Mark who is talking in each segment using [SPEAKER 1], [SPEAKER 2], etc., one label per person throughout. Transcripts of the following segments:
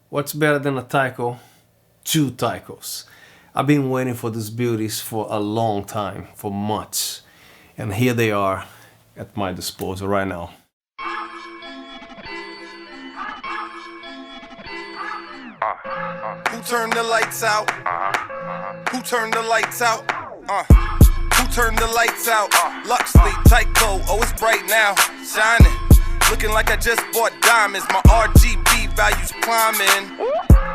[SPEAKER 1] What's better than a Taiko? Two Taikos. I've been waiting for these beauties for a long time, for months. And here they are at my disposal right now.
[SPEAKER 2] Who turned the lights out? Who turned the lights out? Who turned the lights out? Luxli Taiko, oh it's bright now, shining. Looking like I just bought diamonds, my RGB values climbing.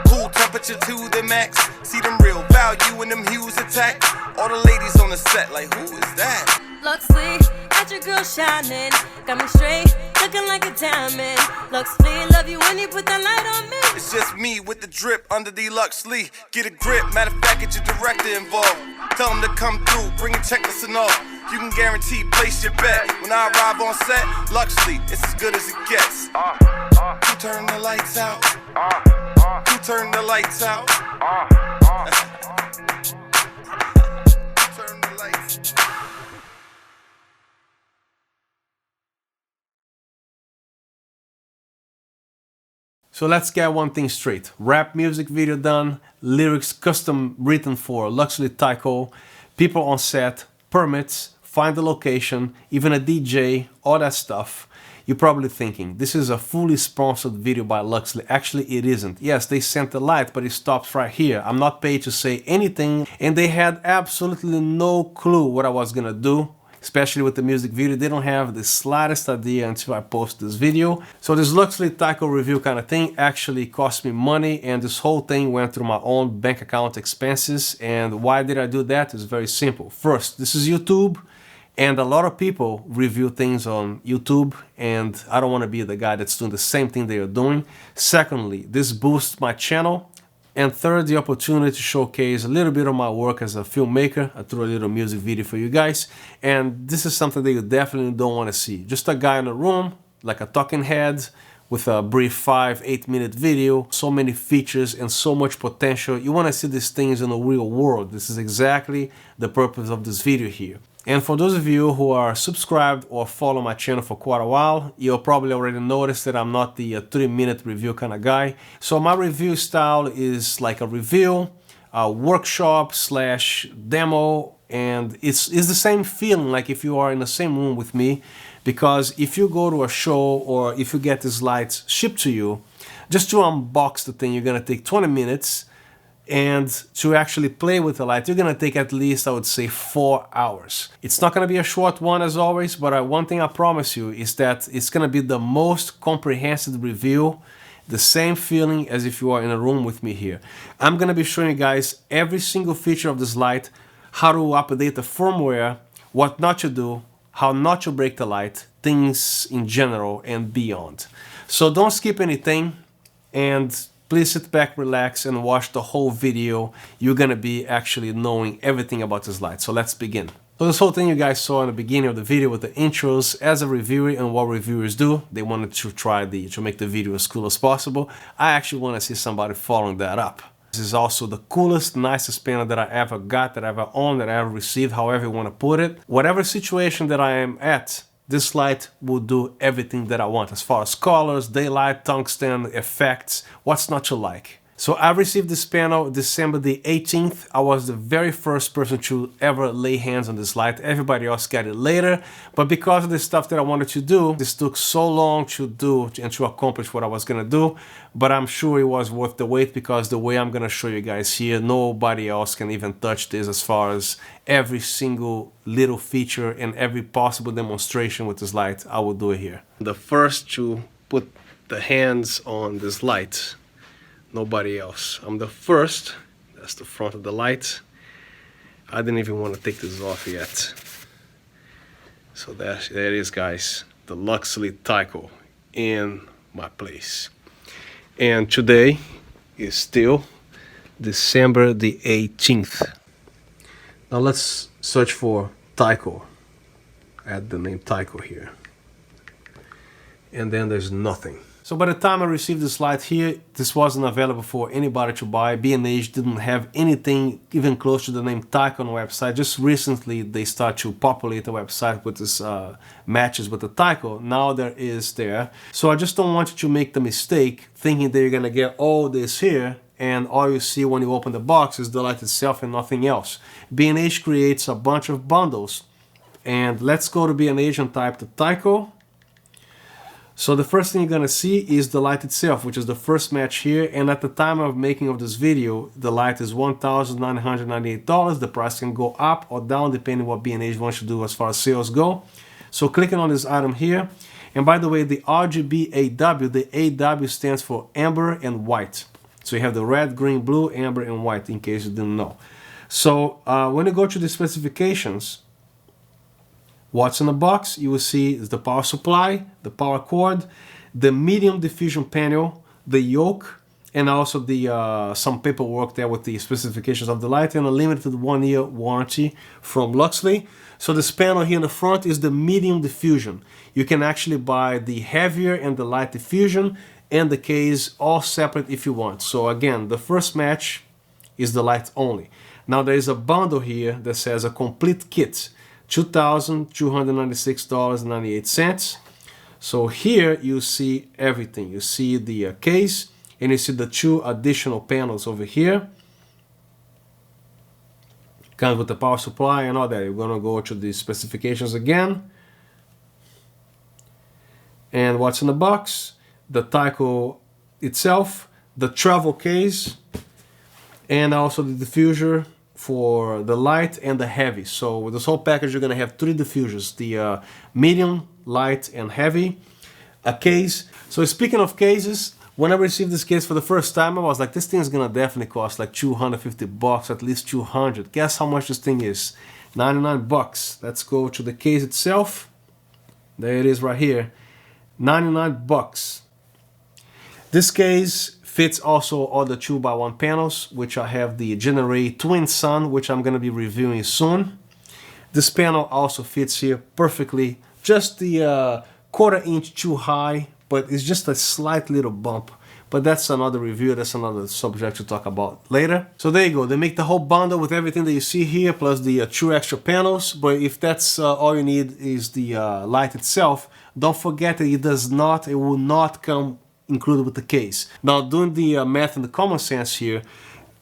[SPEAKER 2] Cool temperature to the max, see them real value in them hues attack. All the ladies on the set like, who is that?
[SPEAKER 3] Luxli, got your girl shining, got me straight, looking like a diamond. Luxli, love you when you put that light on me.
[SPEAKER 2] It's just me with the drip under the Luxli. Get a grip, matter of fact, get your director involved. Tell them to come through, bring a checklist and all. You can guarantee, place your bet. When I arrive on set, Luxli, it's as good as it gets. Who turned the lights out? Who turned the lights out? Who turned the lights out?
[SPEAKER 1] So let's get one thing straight. Rap music video done, lyrics custom written for Luxli Taiko, people on set, permits, find the location, even a DJ, all that stuff. You're probably thinking, this is a fully sponsored video by Luxli. Actually, it isn't. Yes, they sent the light, but it stops right here. I'm not paid to say anything, and they had absolutely no clue what I was gonna do. Especially with the music video, they don't have the slightest idea until I post this video. So this Luxli Taiko review kind of thing actually cost me money, and this whole thing went through my own bank account expenses. And why did I do that? It's very simple. First, this is YouTube, and a lot of people review things on YouTube, and I don't want to be the guy that's doing the same thing they are doing. Secondly, this boosts my channel. And third, the opportunity to showcase a little bit of my work as a filmmaker. I threw a little music video for you guys. And this is something that you definitely don't want to see. Just a guy in a room, like a talking head, with a brief 5-8 minute video. So many features and so much potential. You want to see these things in the real world. This is exactly the purpose of this video here. And for those of you who are subscribed or follow my channel for quite a while, you'll probably already noticed that I'm not the 3-minute review kind of guy. So my review style is like a review, a workshop slash demo, and it's the same feeling like if you are in the same room with me, because if you go to a show or if you get these lights shipped to you, just to unbox the thing, you're gonna take 20 minutes. And to actually play with the light, you're gonna take at least, I would say, 4 hours. It's not gonna be a short one as always, but one thing I promise you is that it's gonna be the most comprehensive review, the same feeling as if you are in a room with me here. I'm gonna be showing you guys every single feature of this light, how to update the firmware, what not to do, how not to break the light, things in general and beyond. So don't skip anything, and please sit back, relax, and watch the whole video. You're gonna be actually knowing everything about this light. So let's begin. So this whole thing you guys saw in the beginning of the video with the intros, as a reviewer and what reviewers do, they wanted to try to make the video as cool as possible. I actually want to see somebody following that up. This is also the coolest, nicest panel that I ever got, that I ever owned, that I ever received, however you want to put it. Whatever situation that I am at, this light will do everything that I want as far as colors, daylight, tungsten, effects, what's not to like. So I received this panel December the 18th. I was the very first person to ever lay hands on this light. Everybody else got it later, but because of the stuff that I wanted to do, this took so long to do and to accomplish what I was gonna do, but I'm sure it was worth the wait, because the way I'm gonna show you guys here, nobody else can even touch this as far as every single little feature and every possible demonstration with this light. I will do it here. The first to put the hands on this light, nobody else. I'm the first. That's the front of the light. I didn't even want to take this off yet. So there it is, guys. The Luxli Taiko in my place. And today is still December the 18th. Now let's search for Taiko. Add the name Taiko here. And then there's nothing. So by the time I received this light here, this wasn't available for anybody to buy. B&H didn't have anything even close to the name Taiko on the website. Just recently they start to populate the website with this matches with the Taiko. Now there is there. So I just don't want you to make the mistake thinking that you're gonna get all this here and all you see when you open the box is the light itself and nothing else. B&H creates a bunch of bundles. And let's go to B&H and type the Taiko. So the first thing you're gonna see is the light itself, which is the first match here. And at the time of making of this video, the light is $1,998. The price can go up or down depending what B&H wants to do as far as sales go. So clicking on this item here. And by the way, the RGBAW, the AW stands for amber and white. So you have the red, green, blue, amber, and white, in case you didn't know. So when you go to the specifications, what's in the box, you will see is the power supply, the power cord, the medium diffusion panel, the yoke, and also the some paperwork there with the specifications of the light, and a limited 1-year warranty from Luxli. So this panel here in the front is the medium diffusion. You can actually buy the heavier and the light diffusion and the case all separate if you want. So again, the first match is the light only. Now there is a bundle here that says a complete kit, $2,296.98. So here you see everything. You see the case and you see the 2 additional panels over here. Comes with the power supply and all that. You're gonna go to the specifications again. And what's in the box? The Taiko itself, the travel case, and also the diffuser for the light and the heavy. So with this whole package, you're gonna have 3 diffusers, the medium, light, and heavy, a case. So speaking of cases, when I received this case for the first time, I was like, this thing is gonna definitely cost like 250 bucks, at least 200. Guess how much this thing is? 99 bucks. Let's go to the case itself. There it is right here, 99 bucks. This case fits also all the 2x1 panels, which I have the Generate Twin Sun, which I'm going to be reviewing soon. This panel also fits here perfectly. Just the 1/4 inch too high, but it's just a slight little bump. But that's another review, that's another subject to talk about later. So there you go, they make the whole bundle with everything that you see here, plus the 2 extra panels. But if that's all you need is the light itself, don't forget that it will not come included with the case. Now doing the math and the common sense here,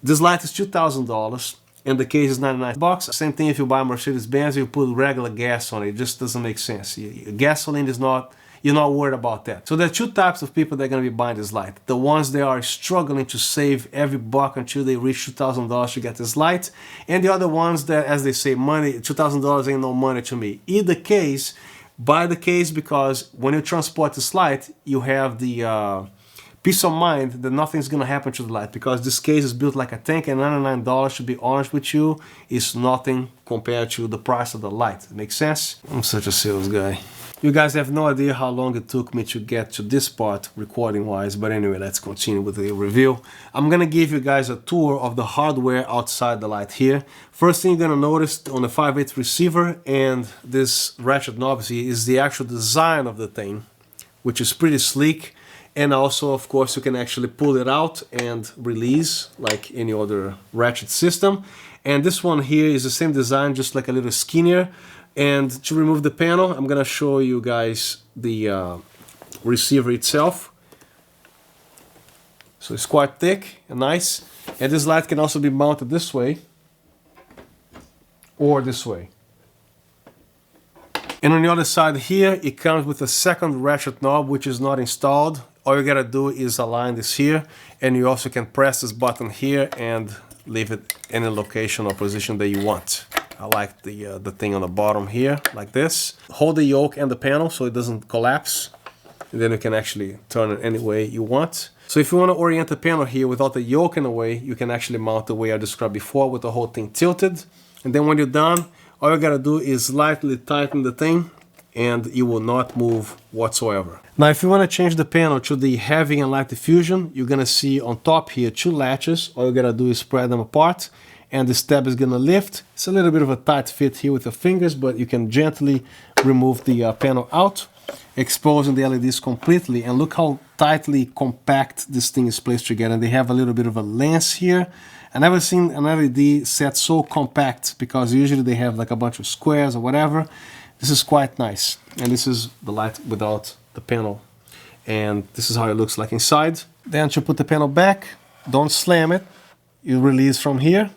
[SPEAKER 1] this light is $2,000 and the case is 99 bucks. Same thing if you buy a Mercedes-Benz, you put regular gas on it. It just doesn't make sense. Gasoline is not, you're not worried about that. So there are 2 types of people that are going to be buying this light. The ones that are struggling to save every buck until they reach $2,000 to get this light, and the other ones that, as they say, money, $2,000 ain't no money to me. Either case, buy the case, because when you transport this light, you have the peace of mind that nothing's gonna happen to the light, because this case is built like a tank, and $99, to be honest with you, is nothing compared to the price of the light. Makes sense? I'm such a sales guy. You guys have no idea how long it took me to get to this part recording wise, but anyway, let's continue with the review. I'm gonna give you guys a tour of the hardware outside the light here. First thing you're gonna notice on the 5/8 receiver and this ratchet knob is the actual design of the thing, which is pretty sleek. And also, of course, you can actually pull it out and release like any other ratchet system. And this one here is the same design, just like a little skinnier. And to remove the panel, I'm gonna show you guys the receiver itself. So it's quite thick and nice. And this light can also be mounted this way or this way. And on the other side here, it comes with a second ratchet knob, which is not installed. All you gotta do is align this here, and you also can press this button here and leave it in a location or position that you want. I like the thing on the bottom here, like this. Hold the yoke and the panel so it doesn't collapse. And then you can actually turn it any way you want. So if you want to orient the panel here without the yoke in the way, you can actually mount the way I described before, with the whole thing tilted. And then when you're done, all you gotta do is lightly tighten the thing, and it will not move whatsoever. Now if you want to change the panel to the heavy and light diffusion, you're gonna see on top here 2 latches. All you gotta do is spread them apart, and this tab is gonna lift. It's a little bit of a tight fit here with your fingers, but you can gently remove the panel out. exposing the LEDs completely, and look how tightly compact this thing is placed together. And they have a little bit of a lens here. I've never seen an LED set so compact, because usually they have like a bunch of squares or whatever. This is quite nice. And this is the light without the panel. And this is how it looks like inside. Then to put the panel back, don't slam it. You release from here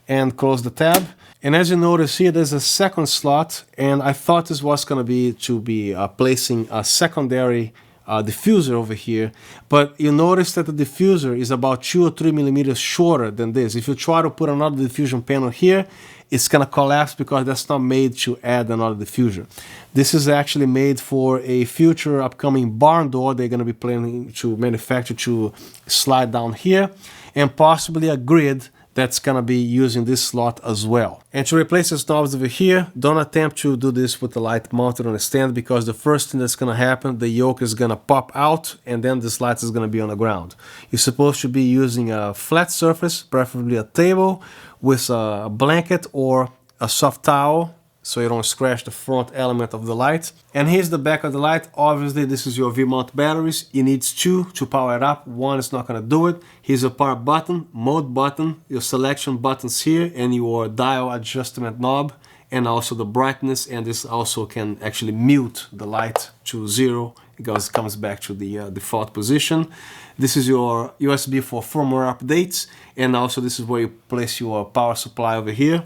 [SPEAKER 1] and close the tab. And as you notice here, there's a second slot, and I thought this was going to be placing a secondary diffuser over here, but you notice that the diffuser is about 2 or 3 millimeters shorter than this. If you try to put another diffusion panel here, it's going to collapse because that's not made to add another diffuser. This is actually made for a future upcoming barn door they're going to be planning to manufacture to slide down here, and possibly a grid that's going to be using this slot as well. And to replace these knobs over here, don't attempt to do this with the light mounted on a stand, because the first thing that's going to happen, the yoke is going to pop out, and then this light is going to be on the ground. You're supposed to be using a flat surface, preferably a table, with a blanket or a soft towel, so you don't scratch the front element of the light. And here's the back of the light. Obviously, this is your V-mount batteries. You need 2 to power it up. 1 is not going to do it. Here's your power button, mode button, your selection buttons here, and your dial adjustment knob, and also the brightness. And this also can actually mute the light to 0 because it comes back to the default position. This is your USB for firmware updates, and also this is where you place your power supply over here.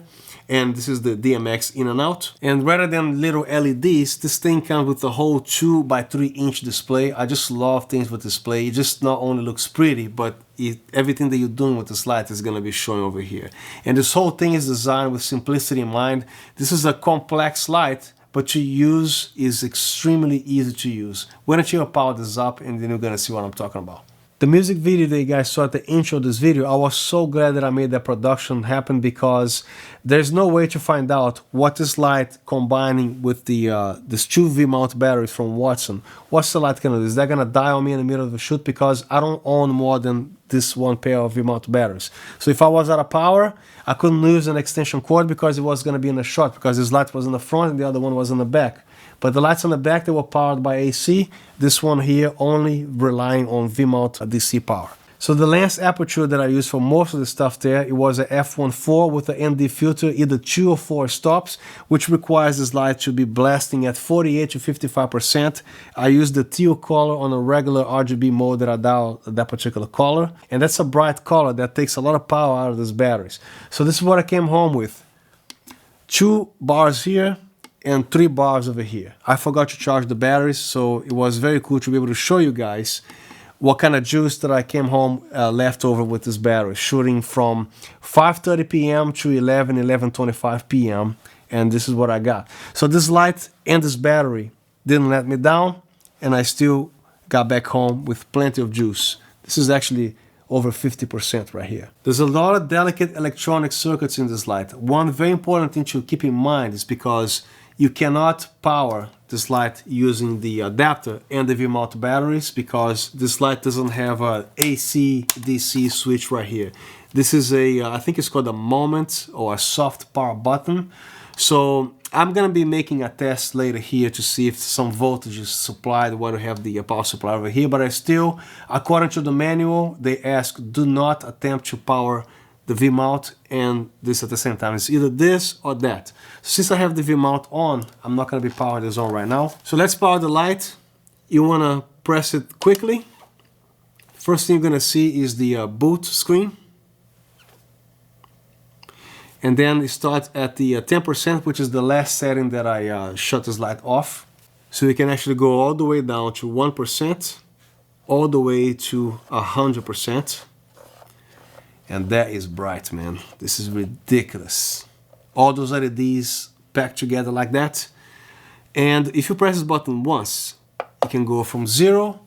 [SPEAKER 1] And this is the DMX in and out. And rather than little LEDs, this thing comes with a whole 2 by 3 inch display. I just love things with display. It just not only looks pretty, but everything that you're doing with this light is going to be showing over here. And this whole thing is designed with simplicity in mind. This is a complex light, but to use is extremely easy to use. Why don't you power this up, and then you're going to see what I'm talking about. The music video that you guys saw at the intro of this video, I was so glad that I made that production happen, because there's no way to find out what this light combining with this 2 V-mount batteries from Watson, what's the light gonna do? Is that gonna die on me in the middle of the shoot? Because I don't own more than this 1 pair of V-mount batteries. So if I was out of power, I couldn't use an extension cord because it was gonna be in a shot, because this light was in the front and the other one was in the back. But the lights on the back, they were powered by AC. This one here only relying on V-mount DC power. So the lens aperture that I used for most of the stuff there, it was a f1.4 with an ND filter, either 2 or 4 stops, which requires this light to be blasting at 48 to 55%. I used the teal color on a regular RGB mode that I dial that particular color. And that's a bright color that takes a lot of power out of these batteries. So this is what I came home with. 2 bars here and 3 bars over here. I forgot to charge the batteries, so it was very cool to be able to show you guys what kind of juice that I came home left over with this battery, shooting from 5:30 p.m. to 11:25 p.m. and this is what I got. So this light and this battery didn't let me down, and I still got back home with plenty of juice. This is actually over 50% right here. There's a lot of delicate electronic circuits in this light. One very important thing to keep in mind is because you cannot power this light using the adapter and the V-mount batteries, because this light doesn't have a AC DC switch right here. This is a, I think it's called a moment or a soft power button. So I'm gonna be making a test later here to see if some voltage is supplied while we have the power supply over here. But I still, according to the manual, they ask do not attempt to power the V-mount and this at the same time. It's either this or that. So since I have the V-mount on, I'm not going to be powering this on right now. So let's power the light. You want to press it quickly. First thing you're going to see is the boot screen. And then it starts at the 10%, which is the last setting that I shut this light off. So you can actually go all the way down to 1%, all the way to 100%. And that is bright, man. This is ridiculous. All those LEDs packed together like that. And if you press this button once, you can go from 0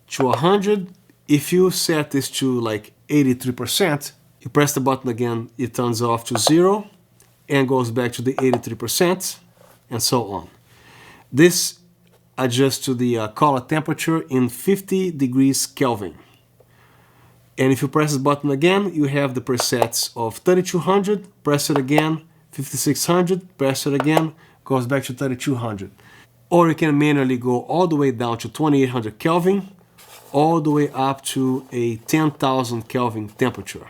[SPEAKER 1] to 100. If you set this to like 83%, you press the button again, it turns off to 0 and goes back to the 83% and so on. This adjusts to the color temperature in 50 degrees Kelvin. And if you press this button again, you have the presets of 3200, press it again, 5600, press it again, goes back to 3200. or you can manually go all the way down to 2800 Kelvin, all the way up to a 10,000 Kelvin temperature.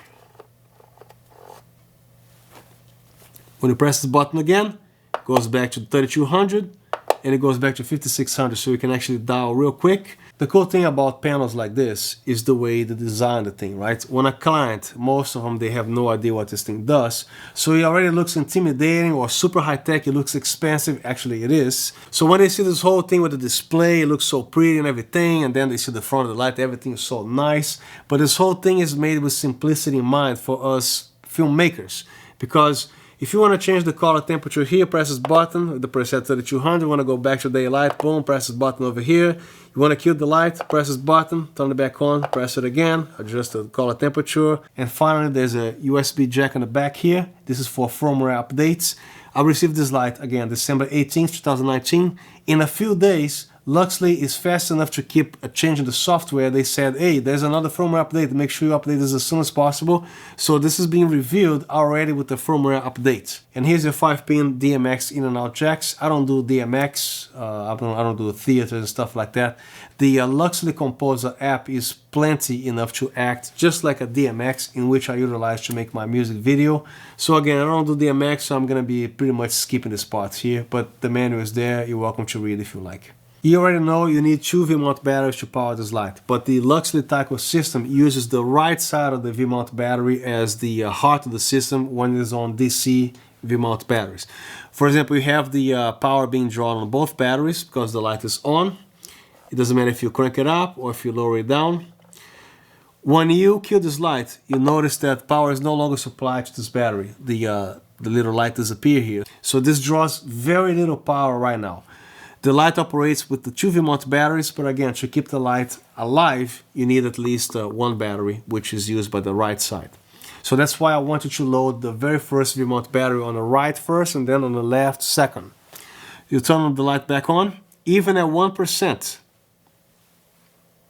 [SPEAKER 1] When you press this button again, it goes back to 3200 and it goes back to 5600, so you can actually dial real quick. The cool thing about panels like this is the way they design the thing, right? When a client, most of them, they have no idea what this thing does, so it already looks intimidating or super high-tech, it looks expensive, actually it is. So when they see this whole thing with the display, it looks so pretty and everything, and then they see the front of the light, everything is so nice, but this whole thing is made with simplicity in mind for us filmmakers, because if you want to change the color temperature here, press this button, the preset 3200, you want to go back to daylight, boom, press this button over here. You want to kill the light, press this button, turn it back on, press it again, adjust the color temperature. And finally, there's a USB jack in the back here. This is for firmware updates. I received this light, again, December 18th, 2019. In a few days, Luxli is fast enough to keep changing the software. They said, hey, there's another firmware update. Make sure you update this as soon as possible. So this is being reviewed already with the firmware update. And here's your 5-pin DMX in and out jacks. I don't do DMX. I don't do theater and stuff like that. The LUXLI Composer app is plenty enough to act just like a DMX, in which I utilize to make my music video. So again, I don't do DMX, so I'm going to be pretty much skipping this part here. But the manual is there. You're welcome to read if you like. You already know you need 2 V-mount batteries to power this light, but the Luxli Taiko system uses the right side of the V-mount battery as the heart of the system when it is on DC V-mount batteries. For example, you have the power being drawn on both batteries because the light is on. It doesn't matter if you crank it up or if you lower it down. When you kill this light, you notice that power is no longer supplied to this battery. The little light disappears here. So this draws very little power right now. The light operates with the 2 V-mount batteries, but again, to keep the light alive, you need at least one battery, which is used by the right side. So that's why I want you to load the very first V-mount battery on the right first and then on the left second. You turn the light back on, even at 1%.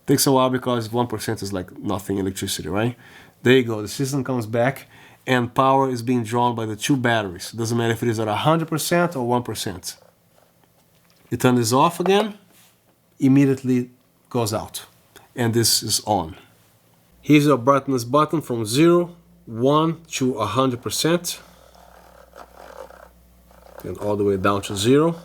[SPEAKER 1] Takes a while because 1% is like nothing electricity, right? There you go, the system comes back and power is being drawn by the 2 batteries. It doesn't matter if it is at 100% or 1%. You turn this off again, immediately goes out, and this is on. Here's your brightness button from 0, 1 to 100%, and all the way down to 0.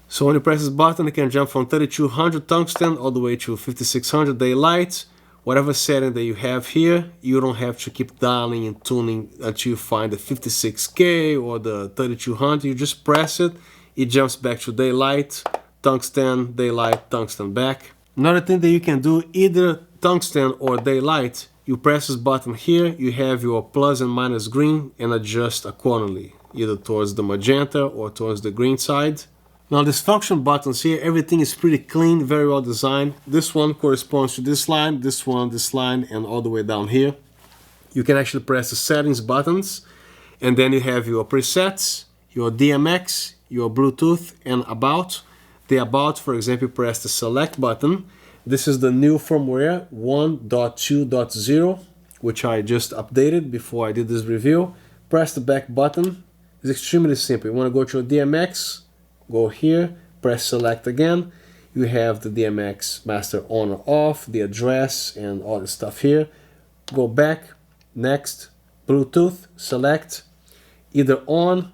[SPEAKER 1] So when you press this button, you can jump from 3200 tungsten all the way to 5600 daylight. Whatever setting that you have here, you don't have to keep dialing and tuning until you find the 56K or the 3200. You just press it, it jumps back to daylight, tungsten, daylight, tungsten back. Another thing that you can do, either tungsten or daylight, you press this button here, you have your plus and minus green and adjust accordingly, either towards the magenta or towards the green side. Now these function buttons here, everything is pretty clean, very well designed. This one corresponds to this line, this one, this line, and all the way down here. You can actually press the settings buttons, and then you have your presets, your DMX, your Bluetooth, and about. The about, for example, press the select button. This is the new firmware 1.2.0, which I just updated before I did this review. Press the back button. It's extremely simple. You want to go to your DMX, go here, press select again. You have the DMX master on or off, the address, and all the stuff here. Go back, next, Bluetooth, select, either on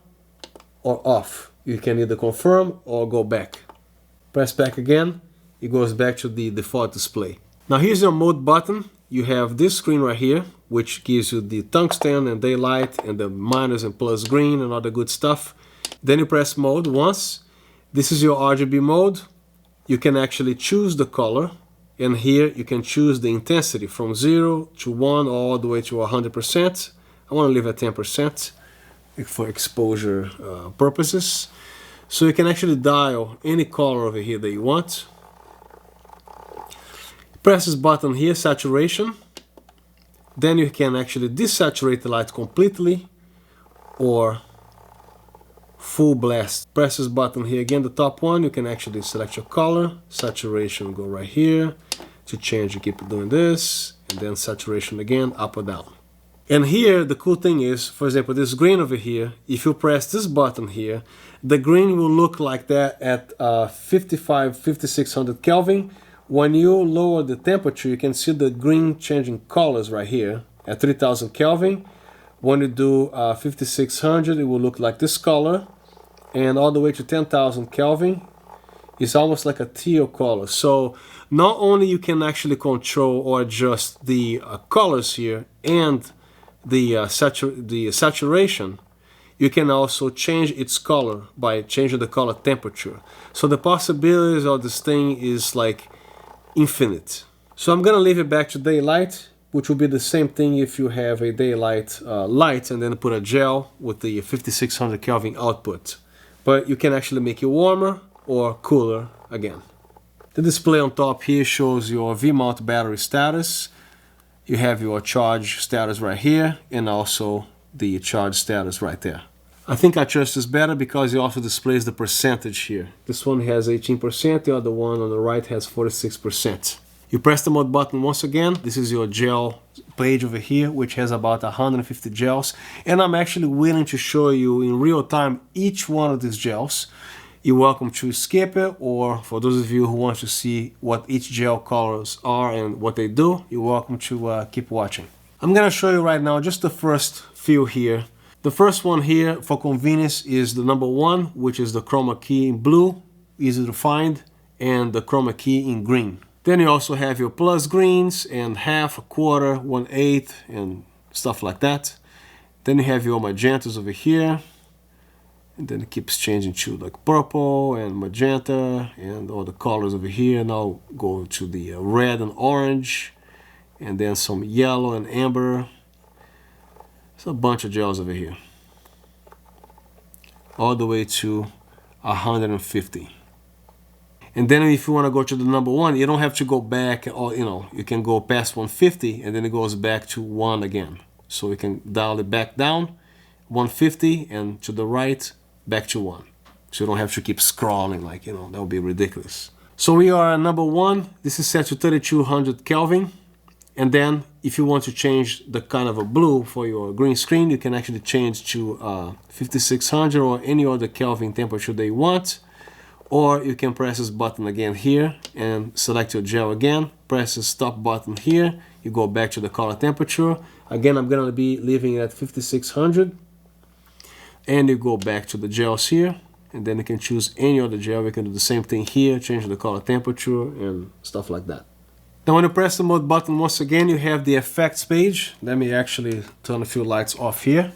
[SPEAKER 1] or off. You can either confirm or go back. Press back again, it goes back to the default display. Now here's your mode button. You have this screen right here, which gives you the tungsten and daylight and the minus and plus green and all the good stuff. Then you press mode once. This is your RGB mode. You can actually choose the color, and here you can choose the intensity from 0 to 1 all the way to 100%. I want to leave at 10% for exposure purposes. So you can actually dial any color over here that you want. Press this button here, saturation. Then you can actually desaturate the light completely or full blast. Press this button here again, the top one. You can actually select your color, saturation, go right here. To change, you keep doing this, and then saturation again, up or down. And here, the cool thing is, for example, this green over here, if you press this button here, the green will look like that at 5600 Kelvin. When you lower the temperature, you can see the green changing colors right here at 3000 Kelvin. When you do 5600, it will look like this color. And all the way to 10,000 Kelvin, it's almost like a teal color. So not only you can actually control or adjust the colors here and the saturation, you can also change its color by changing the color temperature. So the possibilities of this thing is like infinite. So I'm gonna leave it back to daylight, which will be the same thing if you have a daylight light and then put a gel with the 5600 Kelvin output. But you can actually make it warmer or cooler again. The display on top here shows your V-mount battery status. You have your charge status right here and also the charge status right there. I think I trust this better because it also displays the percentage here. This one has 18%, the other one on the right has 46%. You press the mode button once again. This is your gel page over here, which has about 150 gels. And I'm actually willing to show you in real time each one of these gels. You're welcome to skip it, or for those of you who want to see what each gel colors are and what they do, you're welcome to keep watching. I'm gonna show you right now just the first few here. The first one here, for convenience, is the number 1, which is the chroma key in blue, easy to find, and the chroma key in green. Then you also have your plus greens and half, a quarter, 1/8, and stuff like that. Then you have your magentas over here. And then it keeps changing to like purple and magenta and all the colors over here. Now go to the red and orange, and then some yellow and amber. It's a bunch of gels over here. All the way to 150. And then if you want to go to the number 1, you don't have to go back, or you can go past 150 and then it goes back to 1 again. So you can dial it back down, 150, and to the right, back to 1. So you don't have to keep scrolling like, that would be ridiculous. So we are at number 1. This is set to 3200 Kelvin. And then if you want to change the kind of a blue for your green screen, you can actually change to 5600 or any other Kelvin temperature that you want. Or you can press this button again here and select your gel again. Press the stop button here. You go back to the color temperature. Again, I'm going to be leaving it at 5600. And you go back to the gels here. And then you can choose any other gel. We can do the same thing here, change the color temperature and stuff like that. Now when you press the mode button once again, you have the effects page. Let me actually turn a few lights off here.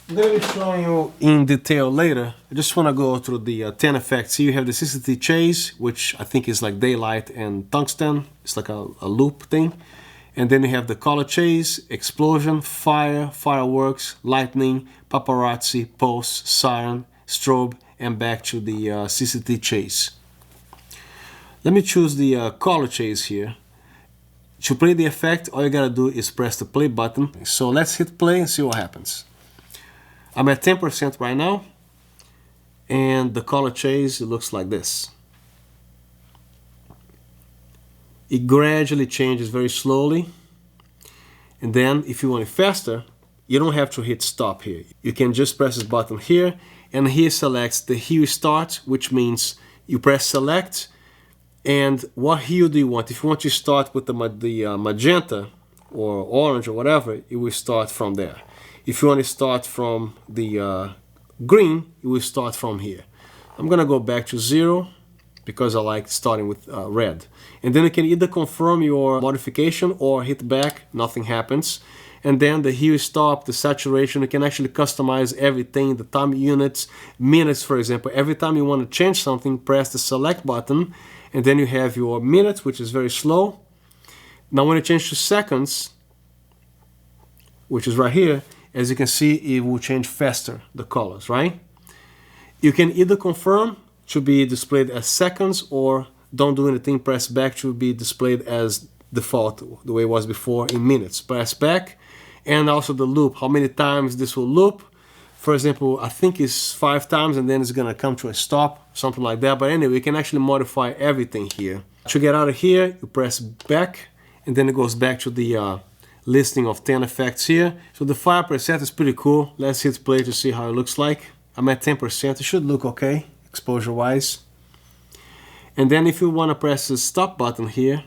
[SPEAKER 1] I'm going to be showing you in detail later. I just want to go through the 10 effects. Here you have the CCT chase, which I think is like daylight and tungsten. It's like a loop thing. And then you have the color chase, explosion, fire, fireworks, lightning, paparazzi, pulse, siren, strobe, and back to the CCT chase. Let me choose the color chase here. To play the effect, all you gotta do is press the play button. So let's hit play and see what happens. I'm at 10% right now, and the color chase, it looks like this. It gradually changes very slowly, and then if you want it faster, you don't have to hit stop here. You can just press this button here, and here selects the hue start, which means you press select, and what hue do you want? If you want to start with the magenta or orange or whatever, it will start from there. If you want to start from the green, it will start from here. I'm gonna go back to 0 because I like starting with red. And then you can either confirm your modification or hit back, nothing happens. And then the hue stop, the saturation, you can actually customize everything, the time units, minutes for example. Every time you want to change something, press the select button, and then you have your minutes, which is very slow. Now when you change to seconds, which is right here, as you can see, it will change faster, the colors, right? You can either confirm to be displayed as seconds, or don't do anything, press back to be displayed as default, the way it was before, in minutes. Press back, and also the loop, how many times this will loop. For example, I think it's 5 times, and then it's gonna come to a stop, something like that. But anyway, you can actually modify everything here. To get out of here, you press back, and then it goes back to the listing of 10 effects here. So the fire preset is pretty cool. Let's hit play to see how it looks like. I'm at 10%. It should look okay, exposure wise. And then if you want to press the stop button here,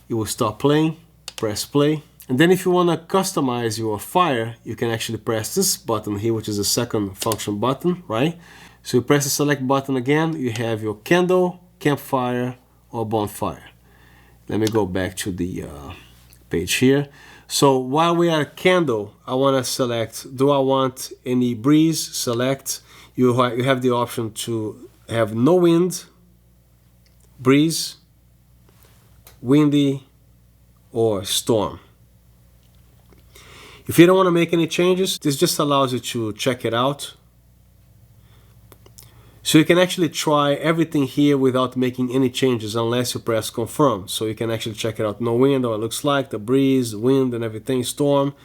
[SPEAKER 1] it will stop playing. Press play. And then if you want to customize your fire, you can actually press this button here, which is the second function button, right? So you press the select button again, you have your candle, campfire, or bonfire. Let me go back to the page here. So while we are at candle, I want to select, do I want any breeze? Select. You have the option to have no wind, breeze, windy, or storm. If you don't want to make any changes, this just allows you to check it out. So you can actually try everything here without making any changes unless you press confirm. So you can actually check it out, no wind, or it looks like, the breeze, wind and everything, storm.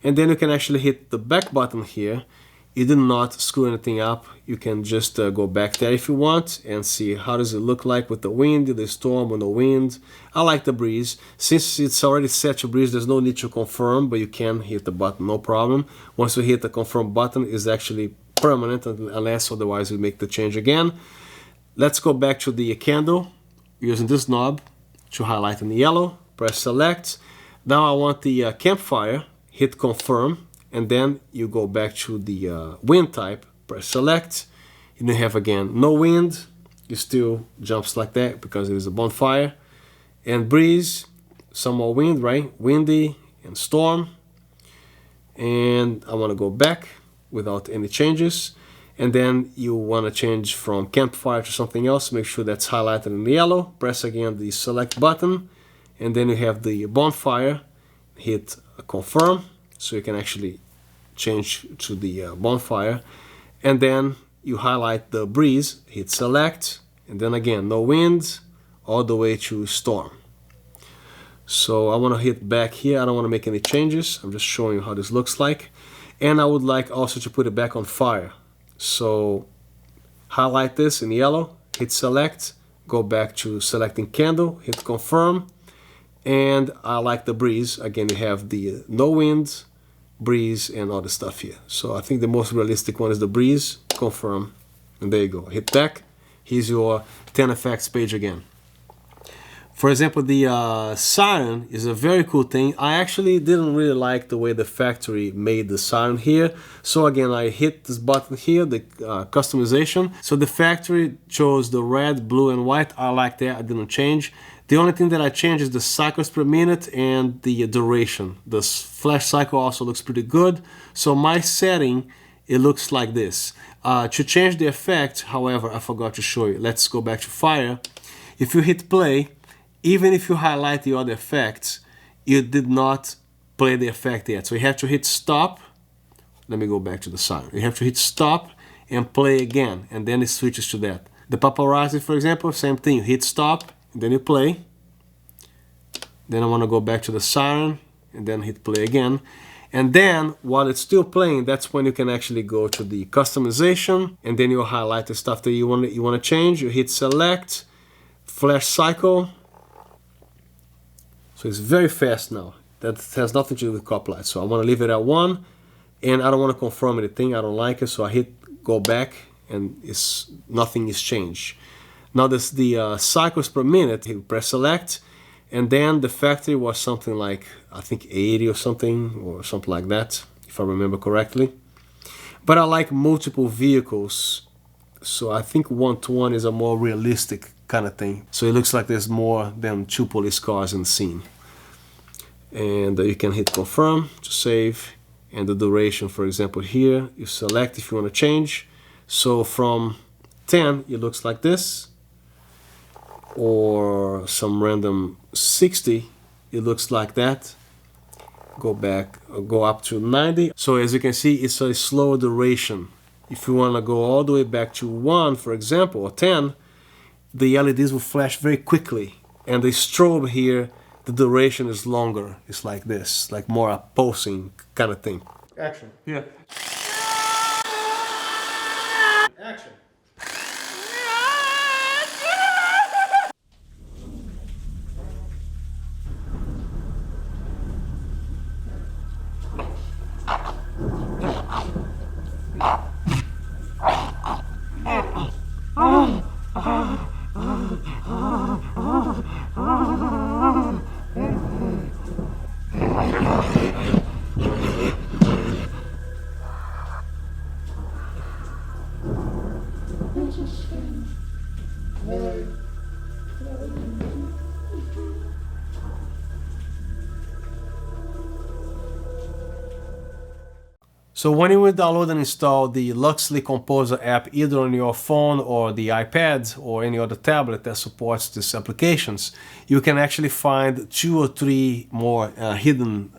[SPEAKER 1] And then you can actually hit the back button here. You did not screw anything up. You can just go back there if you want and see how does it look like with the wind, the storm, or the wind. I like the breeze. Since it's already set to breeze, there's no need to confirm, but you can hit the button, no problem. Once you hit the confirm button, it's actually permanent unless otherwise we make the change again. Let's go back to the candle using this knob to highlight in yellow. Press select. Now I want the campfire. Hit confirm. And then you go back to the wind type, press select, and you have again no wind, it still jumps like that because it is a bonfire, and breeze, some more wind, right? Windy and storm. And I want to go back without any changes, and then you want to change from campfire to something else. Make sure that's highlighted in yellow. Press again the select button, and then you have the bonfire. Hit confirm. So you can actually change to the bonfire, and then you highlight the breeze, hit select, and then again no wind, all the way to storm. So I want to hit back here. I don't want to make any changes. I'm just showing you how this looks like. And I would like also to put it back on fire. So highlight this in yellow, hit select, go back to selecting candle, hit confirm, and I like the breeze. Again, you have the no wind, breeze, and all the stuff here. So I think the most realistic one is the breeze, confirm, and there you go. Hit back. Here's your 10 effects page again. For example, the Siren is a very cool thing. I actually didn't really like the way the factory made the Siren here. So again, I hit this button here, the customization. So the factory chose the red, blue, and white. I like that. I didn't change. The only thing that I changed is the cycles per minute and the duration. The flash cycle also looks pretty good. So my setting, it looks like this. To change the effect, however, I forgot to show you. Let's go back to Fire. If you hit play, even if you highlight the other effects, you did not play the effect yet. So you have to hit stop. Let me go back to the Siren. You have to hit stop and play again, and then it switches to that. The paparazzi, for example, same thing. You hit stop, and then you play. Then I want to go back to the Siren, and then hit play again. And then, while it's still playing, that's when you can actually go to the customization, and then you highlight the stuff that you want to change. You hit select, flash cycle. So it's very fast now. That has nothing to do with copyright. So I want to leave it at 1, and I don't want to confirm anything. I don't like it, so I hit go back, and nothing is changed. Now this the cycles per minute. You press select, and then the factory was something like, I think 80 or something like that, if I remember correctly. But I like multiple vehicles, so I think 1-to-1 is a more realistic kind of thing. So it looks like there's more than 2 police cars in the scene. And you can hit confirm to save. And the duration, for example, here, you select if you want to change. So from 10, it looks like this. Or some random 60, it looks like that. Go back, go up to 90. So as you can see, it's a slow duration. If you want to go all the way back to 1, for example, or 10, the LEDs will flash very quickly. And the strobe here, the duration is longer. It's like this, like more a pulsing kind of thing. Action. Yeah. Action. So when you will download and install the LUXLI Composer app either on your phone or the iPad or any other tablet that supports these applications, you can actually find 2 or 3 more hidden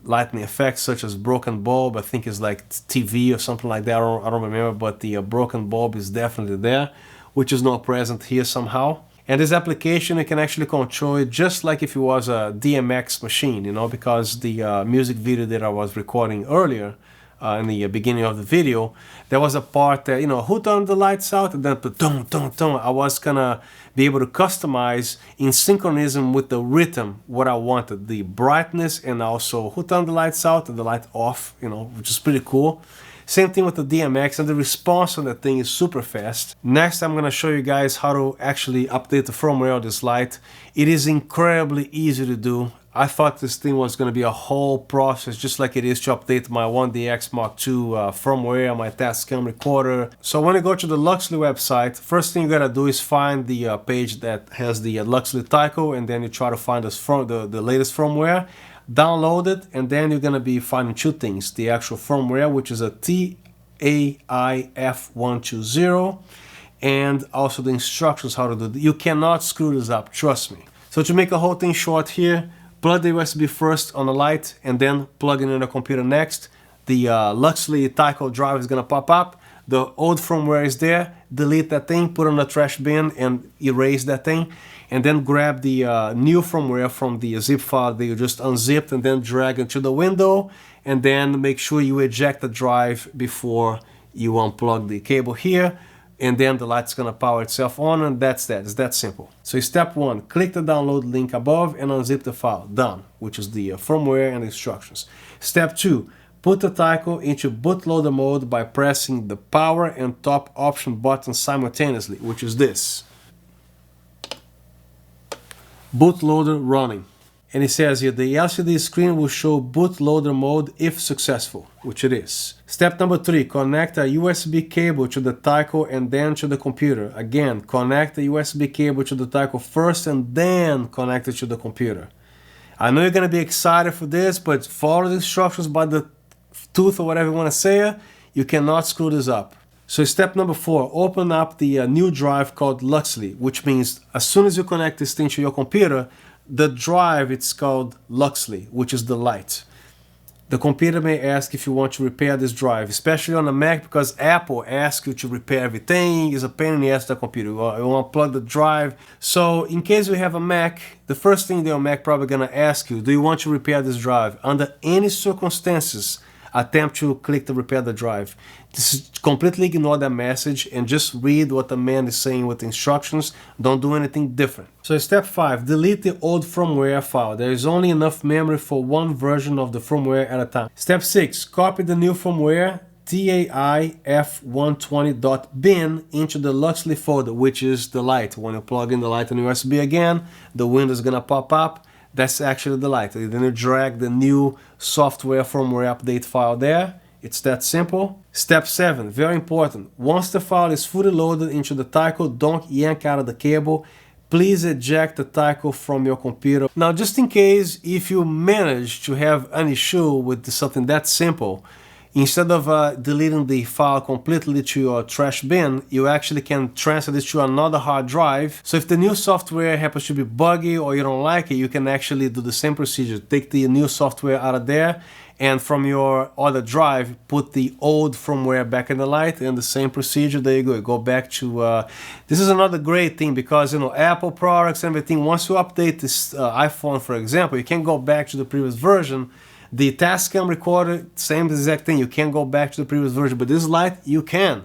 [SPEAKER 1] lighting effects, such as broken bulb. I think it's like TV or something like that. I don't remember, but the broken bulb is definitely there, which is not present here somehow. And this application, you can actually control it just like if it was a DMX machine, you know, because the music video that I was recording earlier, in the beginning of the video, there was a part that, you know, who turned the lights out, and then I was gonna be able to customize in synchronism with the rhythm what I wanted, the brightness, and also who turned the lights out and the light off, you know, which is pretty cool. Same thing with the DMX, and the response on that thing is super fast. Next, I'm gonna show you guys how to actually update the firmware of this light. It is incredibly easy to do. I thought this thing was going to be a whole process, just like it is to update my 1DX Mark II firmware, my Tascam recorder. So when you go to the Luxli website, first thing you gotta do is find the page that has the Luxli Taiko, and then you try to find the latest firmware, download it, and then you're gonna be finding 2 things: the actual firmware, which is a TAIF120, and also the instructions how to do it. You cannot screw this up, trust me. So to make a whole thing short here, plug the USB first on the light and then plug it in the computer next. The Luxli Taiko drive is gonna pop up. The old firmware is there. Delete that thing, put it in the trash bin and erase that thing. And then grab the new firmware from the zip file that you just unzipped and then drag it to the window. And then make sure you eject the drive before you unplug the cable here. And then the light's gonna power itself on, and that's that. It's that simple. So step 1, click the download link above and unzip the file. Done, which is the firmware and the instructions. Step 2, put the Taiko into bootloader mode by pressing the power and top option buttons simultaneously, which is this. Bootloader running. And it says here, the LCD screen will show bootloader mode if successful, which it is. Step number 3, connect a USB cable to the Taiko and then to the computer. Again, connect the USB cable to the Taiko first and then connect it to the computer. I know you're gonna be excited for this, but follow the instructions by the tooth or whatever you wanna say. You cannot screw this up. So step number 4, open up the new drive called Luxli, which means as soon as you connect this thing to your computer, the drive, it's called Luxli, which is the light. The computer may ask if you want to repair this drive, especially on a Mac, because Apple asks you to repair everything. It's a pain in the ass to the computer. You want to plug the drive. So in case you have a Mac, the first thing your Mac probably gonna ask you, do you want to repair this drive? Under any circumstances, attempt to click to repair the drive. This is completely ignore that message and just read what the man is saying with the instructions. Don't do anything different. So step 5, delete the old firmware file. There is only enough memory for one version of the firmware at a time. Step 6, copy the new firmware TAIF120.bin into the Luxli folder, which is the light. When you plug in the light on USB again, the window is gonna pop up. That's actually the light. Then you drag the new software firmware update file there. It's that simple. Step 7, very important. Once the file is fully loaded into the Taiko, don't yank out of the cable. Please eject the Taiko from your computer. Now, just in case if you manage to have an issue with something that simple, instead of deleting the file completely to your trash bin, you actually can transfer this to another hard drive. So if the new software happens to be buggy or you don't like it, you can actually do the same procedure. Take the new software out of there, and from your other drive, put the old firmware back in the light, and the same procedure, there you go. You go back to, this is another great thing because, you know, Apple products and everything, once you update this iPhone, for example, you can go back to the previous version. The Tascam recorder, same exact thing. You can't go back to the previous version, but this light, you can.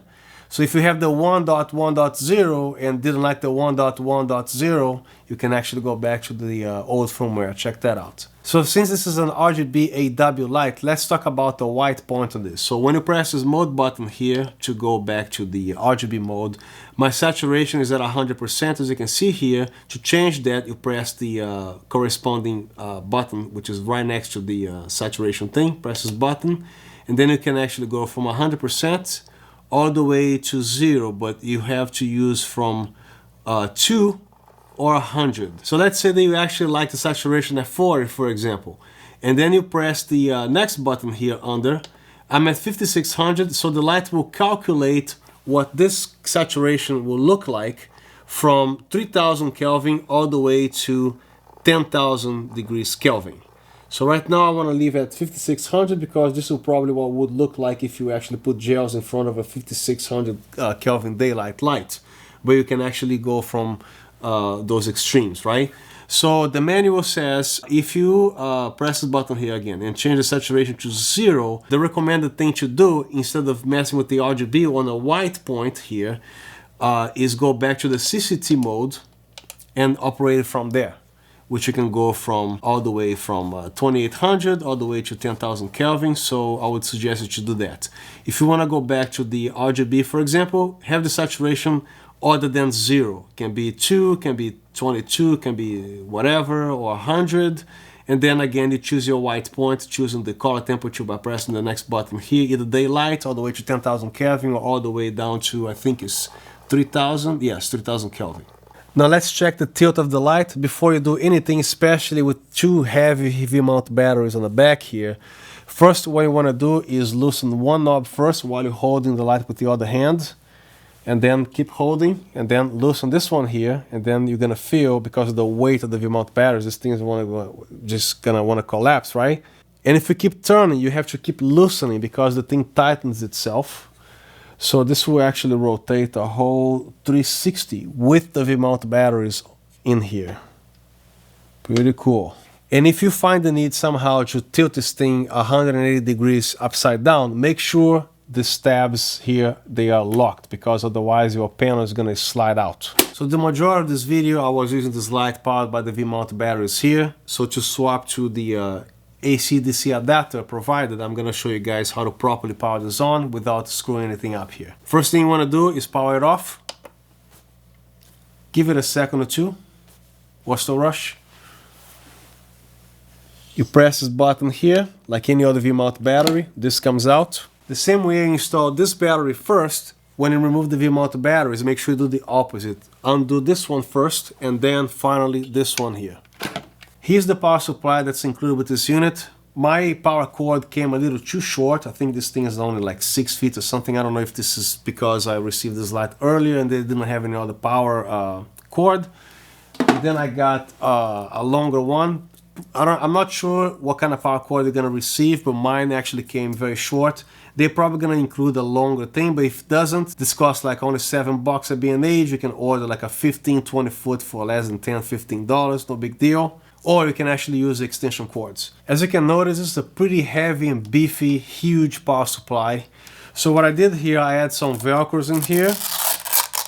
[SPEAKER 1] So if you have the 1.1.0 and didn't like the 1.1.0, you can actually go back to the old firmware. Check that out. So since this is an RGBAW light, let's talk about the white point on this. So when you press this mode button here to go back to the RGB mode, my saturation is at 100%. As you can see here, to change that, you press the corresponding button, which is right next to the saturation thing. Press this button, and then you can actually go from 100% all the way to 0, but you have to use from 2 or 100. So let's say that you actually like the saturation at 40, for example, and then you press the next button here under I'm at 5600, so the light will calculate what this saturation will look like from 3000 Kelvin all the way to 10,000 degrees Kelvin. So right now I want to leave at 5600 because this is probably what would look like if you actually put gels in front of a 5600 Kelvin daylight light, where you can actually go from those extremes, right? So the manual says if you press the button here again and change the saturation to 0, the recommended thing to do instead of messing with the RGB on a white point here is go back to the CCT mode and operate it from there, which you can go from all the way from 2800 all the way to 10,000 Kelvin. So I would suggest you to do that. If you want to go back to the RGB, for example, have the saturation other than 0. Can be 2, can be 22, can be whatever, or 100. And then again, you choose your white point, choosing the color temperature by pressing the next button here, either daylight all the way to 10,000 Kelvin or all the way down to, I think it's 3,000. Yes, 3,000 Kelvin. Now let's check the tilt of the light before you do anything, especially with two heavy V-mount batteries on the back here. First, what you want to do is loosen one knob first while you're holding the light with the other hand, and then keep holding, and then loosen this one here, and then you're gonna feel, because of the weight of the V-mount batteries, this thing is just gonna want to collapse, right? And if you keep turning, you have to keep loosening because the thing tightens itself. So this will actually rotate a whole 360 with the V-mount batteries in here. Pretty cool. And if you find the need somehow to tilt this thing 180 degrees upside down, make sure the tabs here, they are locked, because otherwise your panel is gonna slide out. So the majority of this video I was using this light powered by the V-mount batteries here. So to swap to the AC-DC adapter provided, I'm gonna show you guys how to properly power this on without screwing anything up here. First thing you wanna do is power it off. Give it a second or two. What's the rush? You press this button here, like any other V-mount battery, this comes out. The same way you install this battery first, when you remove the V-mount batteries, make sure you do the opposite. Undo this one first, and then finally this one here. Here's the power supply that's included with this unit. My power cord came a little too short. I think this thing is only like 6 feet or something. I don't know if this is because I received this light earlier and they didn't have any other power cord. And then I got a longer one. I'm not sure what kind of power cord they're gonna receive, but mine actually came very short. They're probably gonna include a longer thing, but if it doesn't, this costs like only $7 at B&H. You can order like a 15-20 foot for less than $10-15, no big deal. Or you can actually use extension cords. As you can notice, this is a pretty heavy and beefy, huge power supply. So what I did here, I had some Velcros in here,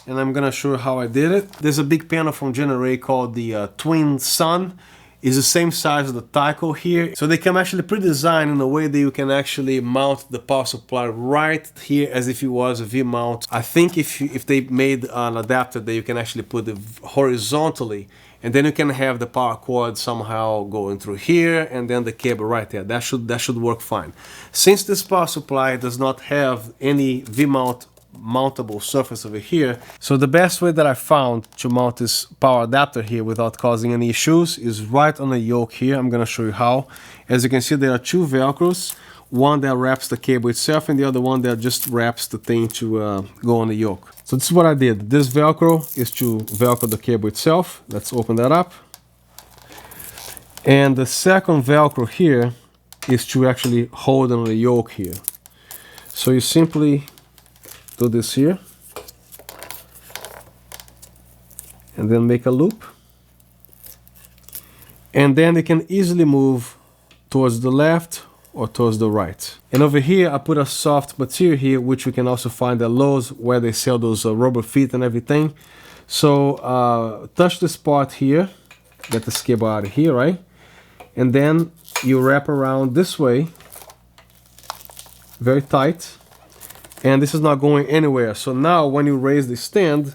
[SPEAKER 1] and I'm gonna show you how I did it. There's a big panel from Generate called the Twin Sun. Is the same size as the Taiko here. So they come actually pre-designed in a way that you can actually mount the power supply right here as if it was a V-mount. I think if they made an adapter that you can actually put it horizontally, and then you can have the power cord somehow going through here and then the cable right there. That should work fine. Since this power supply does not have any V-mount mountable surface over here, so the best way that I found to mount this power adapter here without causing any issues is right on the yoke here. I'm gonna show you how. As you can see, there are two Velcros, one that wraps the cable itself and the other one that just wraps the thing to go on the yoke. So this is what I did. This Velcro is to Velcro the cable itself. Let's open that up. And the second Velcro here is to actually hold on the yoke here. So you simply do this here and then make a loop, and then you can easily move towards the left or towards the right. And over here I put a soft material here, which we can also find at Lowe's where they sell those rubber feet and everything. So touch this part here, get this cable out of here, right? And then you wrap around this way very tight, and this is not going anywhere. So now when you raise the stand,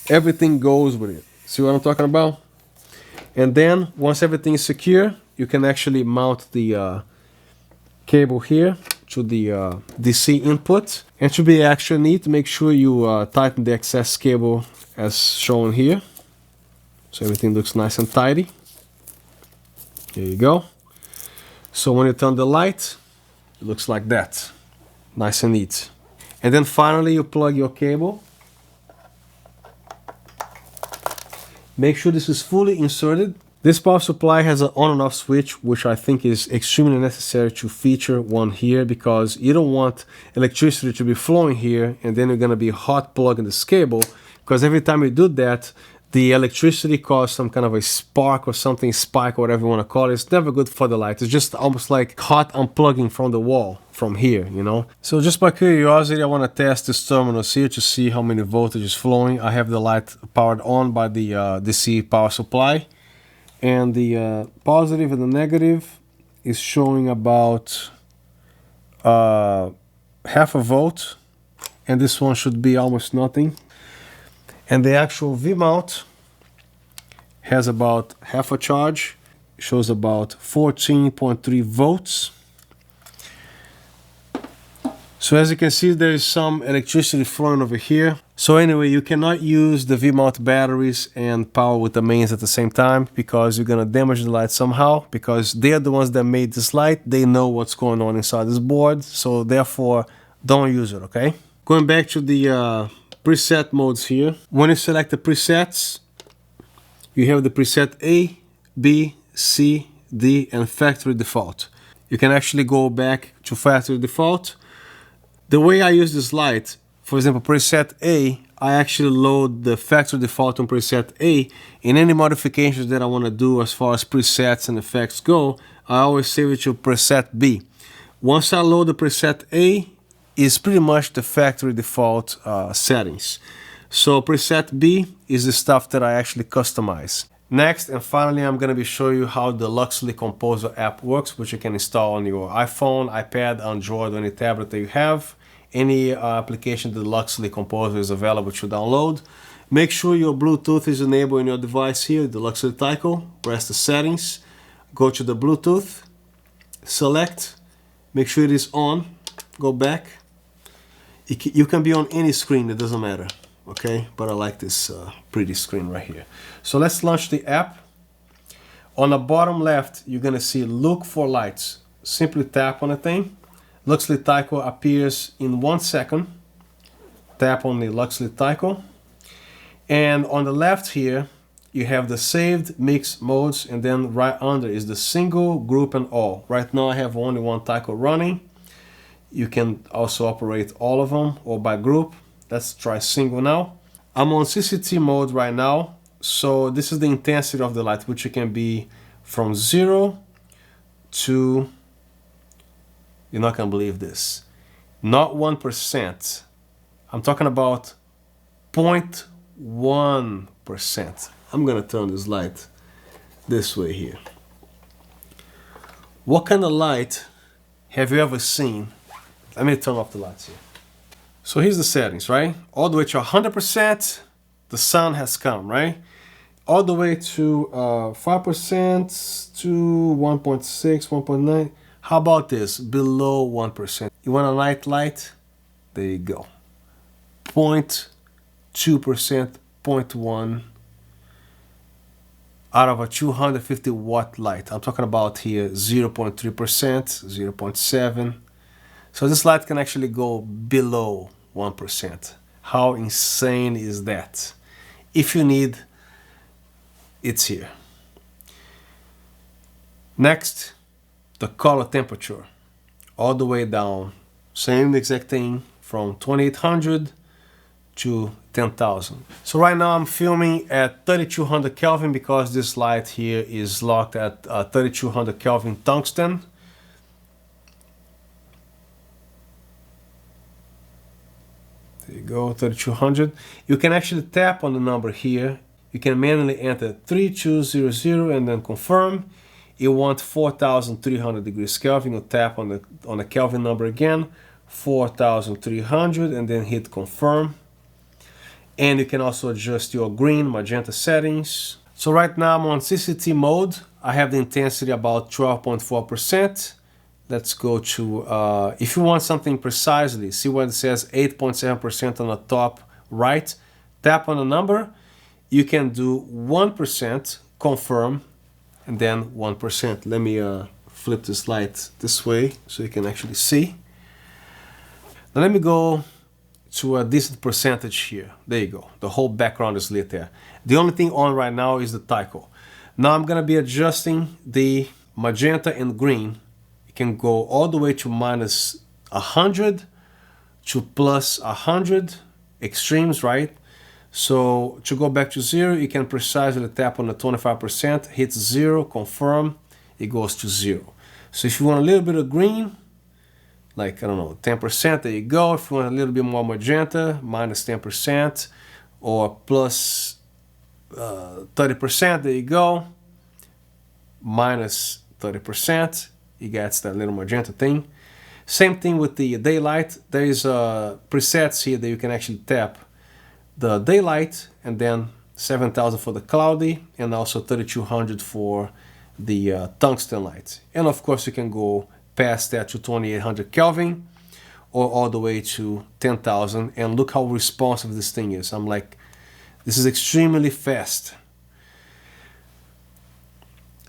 [SPEAKER 1] everything goes with it. See what I'm talking about? And then once everything is secure, you can actually mount the cable here to the DC input. And to be extra neat, make sure you tighten the excess cable as shown here, so everything looks nice and tidy. Here you go. So when you turn the light, it looks like that. Nice and neat. And then finally you plug your cable. Make sure this is fully inserted. This power supply has an on and off switch, which I think is extremely necessary to feature one here, because you don't want electricity to be flowing here and then you're going to be hot plugging this cable, because every time you do that, the electricity causes some kind of a spark or something, spike or whatever you want to call it. It's never good for the light. It's just almost like hot unplugging from the wall from here, you know. So just by curiosity, I want to test this terminals here to see how many voltage is flowing. I have the light powered on by the DC power supply, and the positive and the negative is showing about half a volt, and this one should be almost nothing. And the actual V-mount has about half a charge, shows about 14.3 volts. So as you can see, there is some electricity flowing over here. So anyway, you cannot use the V-mount batteries and power with the mains at the same time, because you're gonna damage the light somehow, because they are the ones that made this light. They know what's going on inside this board, so therefore don't use it, okay? Going back to the preset modes here. When you select the presets, you have the preset A, B, C, D, and factory default. You can actually go back to factory default. The way I use this light, for example, preset A, I actually load the factory default on preset A. In any modifications that I want to do as far as presets and effects go, I always save it to preset B. Once I load the preset A, is pretty much the factory default settings. So preset B is the stuff that I actually customize. Next and finally, I'm going to be showing you how the LUXLI Composer app works, which you can install on your iPhone, iPad, Android, or any tablet that you have. Any application that LUXLI Composer is available to download. Make sure your Bluetooth is enabled in your device here, the Luxli Taiko. Press the settings, go to the Bluetooth, select, make sure it is on, go back. You can be on any screen, it doesn't matter, okay? But I like this pretty screen right here. So let's launch the app. On the bottom left, you're gonna see look for lights. Simply tap on the thing. Luxli Taiko appears in 1 second. Tap on the Luxli Taiko. And on the left here, you have the saved mix modes, and then right under is the single, group, and all. Right now I have only one Taiko running. You can also operate all of them or by group. Let's try single now. I'm on CCT mode right now. So this is the intensity of the light, which can be from 0 to, you're not gonna believe this, not 1%. I'm talking about 0.1%. I'm gonna turn this light this way here. What kind of light have you ever seen? Let me turn off the lights here. So here's the settings, right? All the way to 100%, the sun has come, right? All the way to 5% to 1.6, 1.9. How about this? Below 1%. You want a night light? There you go. 0.2%, 0.1 out of a 250 watt light. I'm talking about here 0.3%, 0.7. So this light can actually go below 1%. How insane is that? If you need, it's here. Next, the color temperature. All the way down. Same exact thing from 2800 to 10,000. So right now I'm filming at 3200 Kelvin because this light here is locked at 3200 Kelvin tungsten. There you go, 3200. You can actually tap on the number here. You can manually enter 3200 and then confirm. You want 4300 degrees Kelvin. You tap on the Kelvin number again, 4300, and then hit confirm. And you can also adjust your green, magenta settings. So right now I'm on CCT mode. I have the intensity about 12.4%. Let's go to, if you want something precisely, see what it says 8.7% on the top right. Tap on the number. You can do 1%, confirm, and then 1%. Let me flip this light this way so you can actually see. Now let me go to a decent percentage here. There you go. The whole background is lit there. The only thing on right now is the Taiko. Now I'm gonna be adjusting the magenta and green. You can go all the way to minus 100 to plus 100 extremes, right? So to go back to 0, you can precisely tap on the 25%, hit 0, confirm, it goes to 0. So if you want a little bit of green, like, I don't know, 10%, there you go. If you want a little bit more magenta, minus 10%, or plus 30%, there you go. Minus 30%, you get that little magenta thing. Same thing with the daylight. There is presets here that you can actually tap the daylight, and then 7,000 for the cloudy, and also 3,200 for the tungsten light. And of course you can go past that to 2800 Kelvin or all the way to 10,000, and look how responsive this thing is. I'm like, this is extremely fast,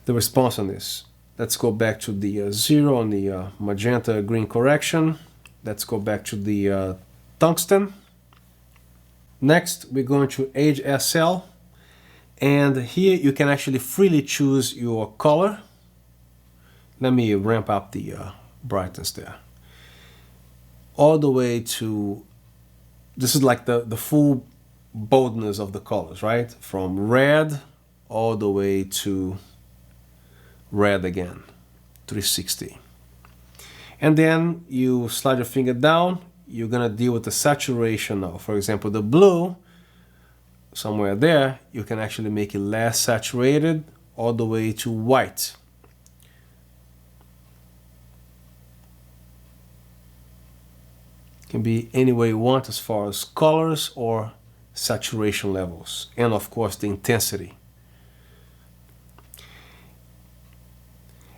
[SPEAKER 1] the response on this. Let's go back to the 0 on the magenta green correction. Let's go back to the tungsten. Next we're going to AhRiel, and here you can actually freely choose your color. Let me ramp up the brightness there. All the way to, this is like the full boldness of the colors, right? From red all the way to red again, 360. And then you slide your finger down, you're gonna deal with the saturation now. For example, the blue, somewhere there, you can actually make it less saturated all the way to white. Can be any way you want as far as colors or saturation levels, and of course the intensity.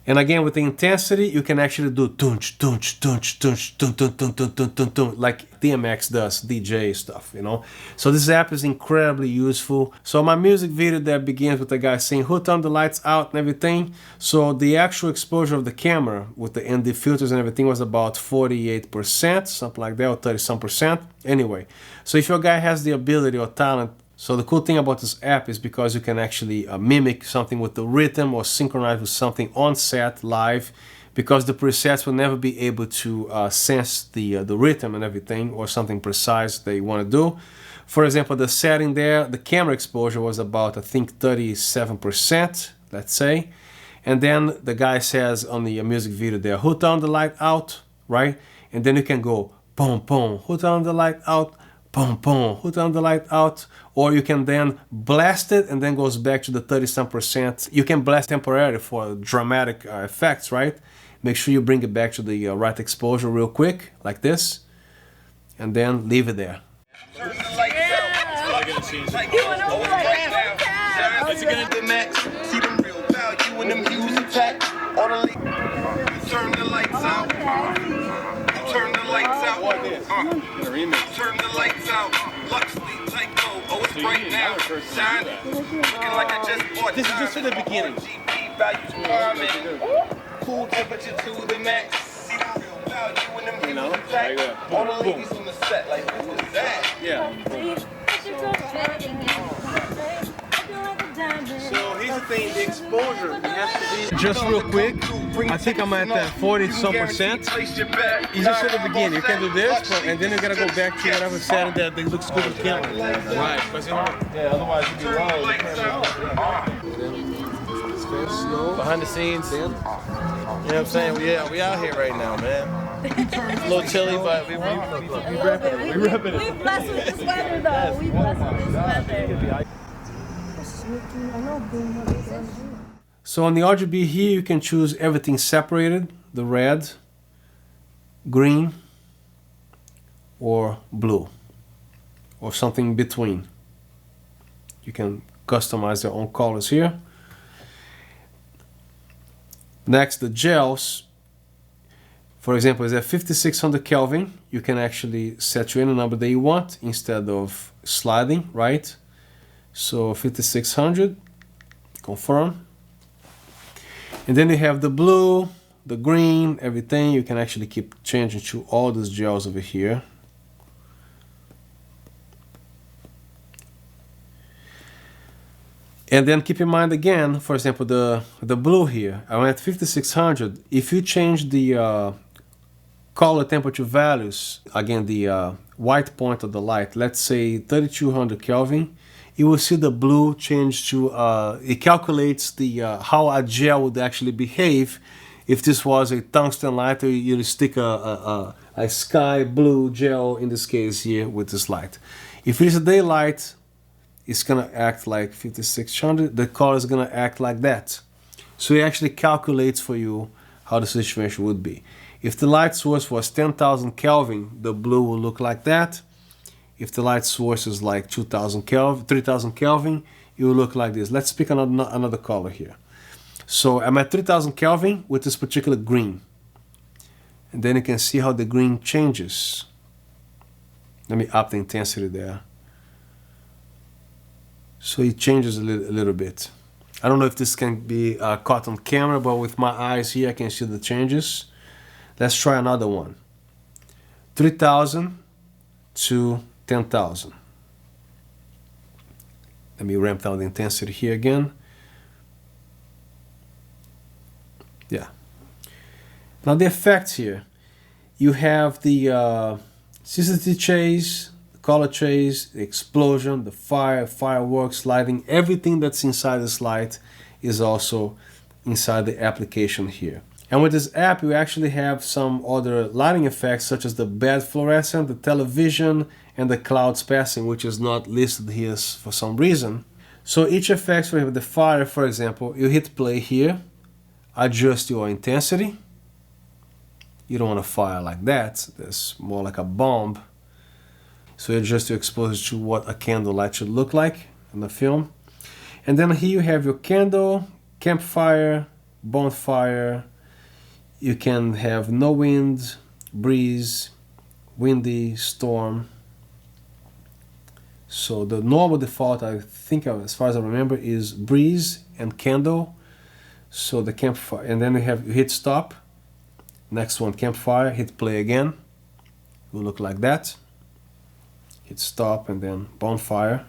[SPEAKER 1] And again, with the intensity, you can actually do tunch, tunch, tunch, tunch, tunch, tunch, tunch, tunch, tunch, tunch, tunch, like DMX does, DJ stuff, you know. So this app is incredibly useful. So my music video that begins with the guy saying, "Who turned the lights out?" and everything. So the actual exposure of the camera with the ND filters and everything was about 48%, something like that, or 30 some percent. Anyway, so if your guy has the ability or talent, so the cool thing about this app is because you can actually mimic something with the rhythm or synchronize with something on set live, because the presets will never be able to sense the rhythm and everything, or something precise they want to do. For example, the setting there, the camera exposure was about, I think, 37%, let's say. And then the guy says on the music video there, "Who turned the light out?" right? And then you can go, boom, boom, "Who turned the light out?" Boom, boom, "Who turned the light out?" Or you can then blast it and then goes back to the 30 some percent. You can blast temporarily for dramatic effects, right? Make sure you bring it back to the right exposure real quick, like this, and then leave it there.
[SPEAKER 2] Turn the lights out. It's gonna be max. See them real value in them hues attack. Turn the lights out. Turn the lights out. Turn the lights out. Luxli Taiko. Oh, it's bright now. Shining. Looking like I just bought.
[SPEAKER 1] This is just for the beginning.
[SPEAKER 2] RGB values climbing. Cool temperature to the max. See them real value in them hues attack. All the ladies on the set, like, who was that?
[SPEAKER 1] Yeah. So here's the thing, the exposure has to be just real quick. I think I'm at that 40 some percent. It's just at the beginning. You can do this, and then you gotta go back to whatever setting that looks good with the camera. Right, because otherwise you'd be wrong. Behind the scenes. You know what I'm saying? We out here right now, man. A little chilly, but we repping it. We repping it.
[SPEAKER 3] We blessed with this weather, though. We blessed with this weather.
[SPEAKER 1] So on the RGB here, you can choose everything separated, the red, green, or blue, or something in between. You can customize their own colors here. Next, the gels. For example, is at 5600 Kelvin. You can actually set to any number that you want instead of sliding, right? So 5600, confirm. And then you have the blue, the green, everything. You can actually keep changing to all these gels over here. And then keep in mind again, for example, the blue here. I'm at 5600. If you change the color temperature values, again the white point of the light, let's say 3200 Kelvin, you will see the blue change to, it calculates the how a gel would actually behave if this was a tungsten light, or you stick a sky blue gel, in this case here, with this light. If it is a daylight, it's gonna act like 5600, the color is gonna act like that. So it actually calculates for you how the situation would be. If the light source was 10,000 Kelvin, the blue will look like that. If the light source is like 2000 Kelvin, 3000 Kelvin, it will look like this. Let's pick another color here. So I'm at 3000 Kelvin with this particular green. And then you can see how the green changes. Let me up the intensity there. So it changes a little bit. I don't know if this can be caught on camera, but with my eyes here, I can see the changes. Let's try another one. 3000 to 10,000. Let me ramp down the intensity here again. Yeah. Now the effects here. You have the sensitivity chase, the color chase, the explosion, the fire, fireworks, lighting. Everything that's inside this light is also inside the application here. And with this app, you actually have some other lighting effects, such as the bed fluorescent, the television, and the clouds passing, which is not listed here for some reason. So each effect, for the fire, for example, you hit play here, adjust your intensity. You don't want a fire like that. That's more like a bomb. So you adjust your exposure to what a candle light should look like in the film. And then here you have your candle, campfire, bonfire. You can have no wind, breeze, windy, storm. So the normal default, I think, as far as I remember, is breeze and candle. So the campfire, and then you hit stop. Next one, campfire, hit play again. It will look like that. Hit stop and then bonfire.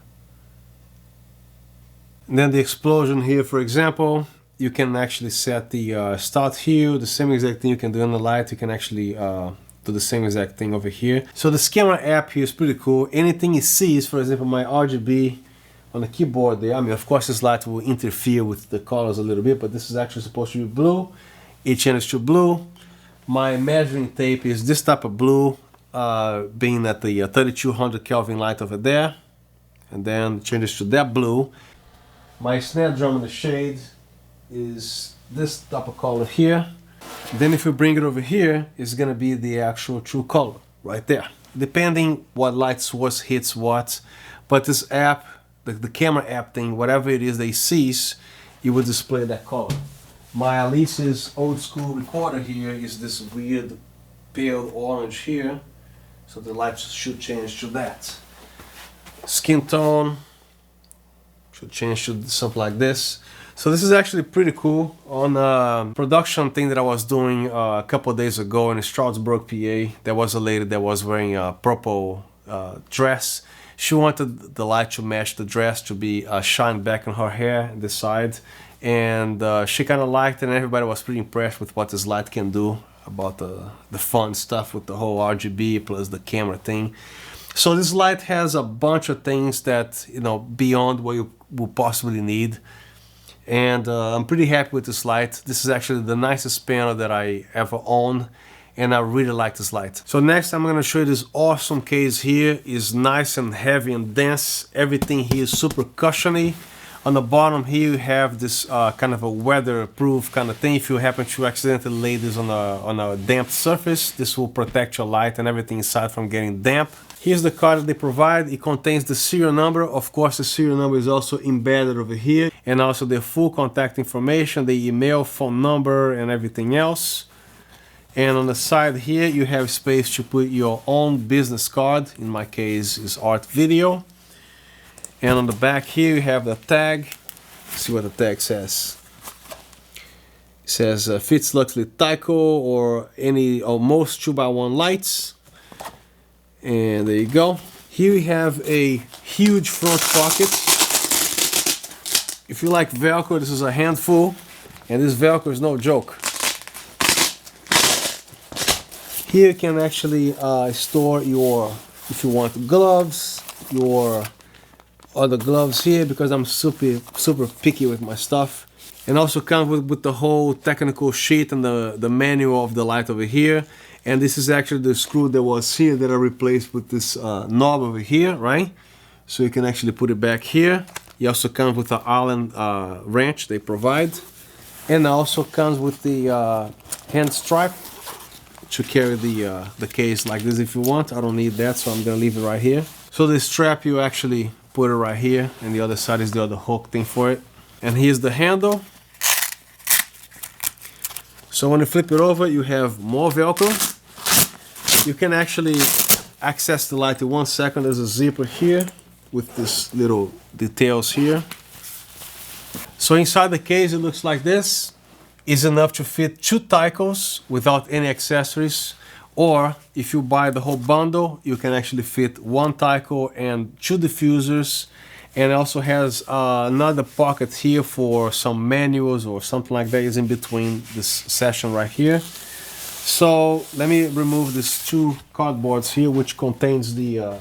[SPEAKER 1] And then the explosion here, for example, you can actually set the start here, the same exact thing you can do on the light. You can actually do the same exact thing over here. So this camera app here is pretty cool. Anything it sees, for example, my RGB on the keyboard there, I mean, of course this light will interfere with the colors a little bit, but this is actually supposed to be blue. It changes to blue. My measuring tape is this type of blue, being at the 3200 Kelvin light over there, and then changes to that blue. My snare drum in the shade is this type of color here. Then if you bring it over here, it's gonna be the actual true color right there, depending what light source hits what. But this app, the camera app thing, whatever it is they sees, it will display that color. My Alice's old school recorder here is this weird pale orange here, so the light should change to that. Skin tone should change to something like this. So this is actually pretty cool. On a production thing that I was doing a couple of days ago in Stroudsburg, PA, there was a lady that was wearing a purple dress. She wanted the light to match the dress, to be shine back on her hair on the side. And she kind of liked it, and everybody was pretty impressed with what this light can do, about the fun stuff with the whole RGB plus the camera thing. So this light has a bunch of things that, you know, beyond what you will possibly need. And I'm pretty happy with this light. This is actually the nicest panel that I ever owned, and I really like this light. So next I'm going to show you this awesome case here. It's nice and heavy and dense. Everything here is super cushiony. On the bottom here you have this kind of a weatherproof kind of thing. If you happen to accidentally lay this on a damp surface, this will protect your light and everything inside from getting damp. Here's the card that they provide. It contains the serial number. Of course, the serial number is also embedded over here, and also the full contact information, the email, phone number, and everything else. And on the side here, you have space to put your own business card. In my case, is Art Video. And on the back here, you have the tag. Let's see what the tag says. It says fits Luxli Taiko or any or most 2x1 lights. And there you go. Here we have a huge front pocket. If you like Velcro, this is a handful, and this Velcro is no joke. Here you can actually store your, if you want gloves, your other gloves here, because I'm super picky with my stuff. And also comes with the whole technical sheet and the manual of the light over here. And this is actually the screw that was here that I replaced with this knob over here, right? So you can actually put it back here. It also comes with the Allen wrench they provide. And it also comes with the hand strap to carry the case like this if you want. I don't need that, so I'm gonna leave it right here. So the strap, you actually put it right here, and the other side is the other hook thing for it. And here's the handle. So when you flip it over, you have more Velcro. You can actually access the light in 1 second. There's a zipper here with this little details here. So inside the case, it looks like this. Is enough to fit 2 Taikos without any accessories, or if you buy the whole bundle, you can actually fit 1 Taiko and 2 diffusers. And it also has another pocket here for some manuals or something like that is in between this session right here. So let me remove these 2 cardboards here, which contains the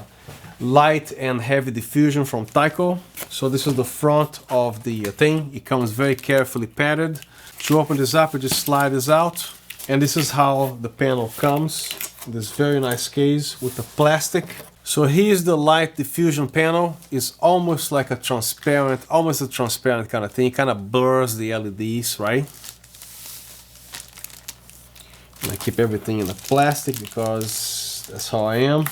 [SPEAKER 1] light and heavy diffusion from Taiko. So this is the front of the thing. It comes very carefully padded. To open this up, you just slide this out, and this is how the panel comes. This very nice case with the plastic. So here's the light diffusion panel. It's almost like a transparent, almost a transparent kind of thing. It kind of blurs the LEDs, right? And I keep everything in the plastic because that's how I am.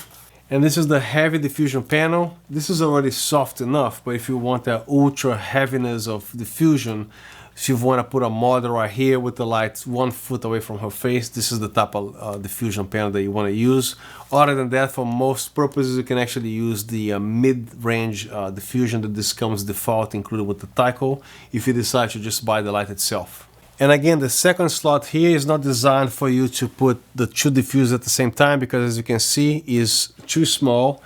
[SPEAKER 1] And this is the heavy diffusion panel. This is already soft enough, but if you want that ultra heaviness of diffusion, if you want to put a model right here with the light 1 foot away from her face, this is the type of diffusion panel that you want to use. Other than that, for most purposes, you can actually use the mid-range diffusion that this comes default included with the Taiko, if you decide to just buy the light itself. And again, the second slot here is not designed for you to put the 2 diffusers at the same time, because as you can see, is too small.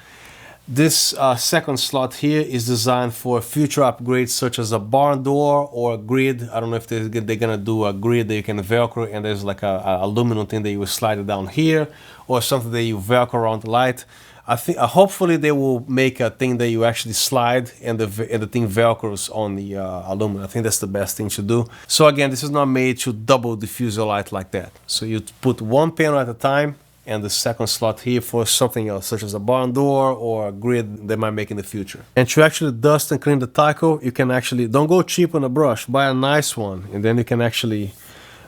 [SPEAKER 1] This second slot here is designed for future upgrades such as a barn door or a grid. I don't know if they're gonna do a grid that you can Velcro and there's like a aluminum thing that you will slide it down here, or something that you Velcro around the light. I think hopefully they will make a thing that you actually slide and the thing Velcros on the aluminum. I think that's the best thing to do. So again, this is not made to double diffuse your light like that. So you put 1 panel at a time, and the second slot here for something else, such as a barn door or a grid they might make in the future. And to actually dust and clean the Taiko, you can actually, don't go cheap on a brush, buy a nice one, and then you can actually,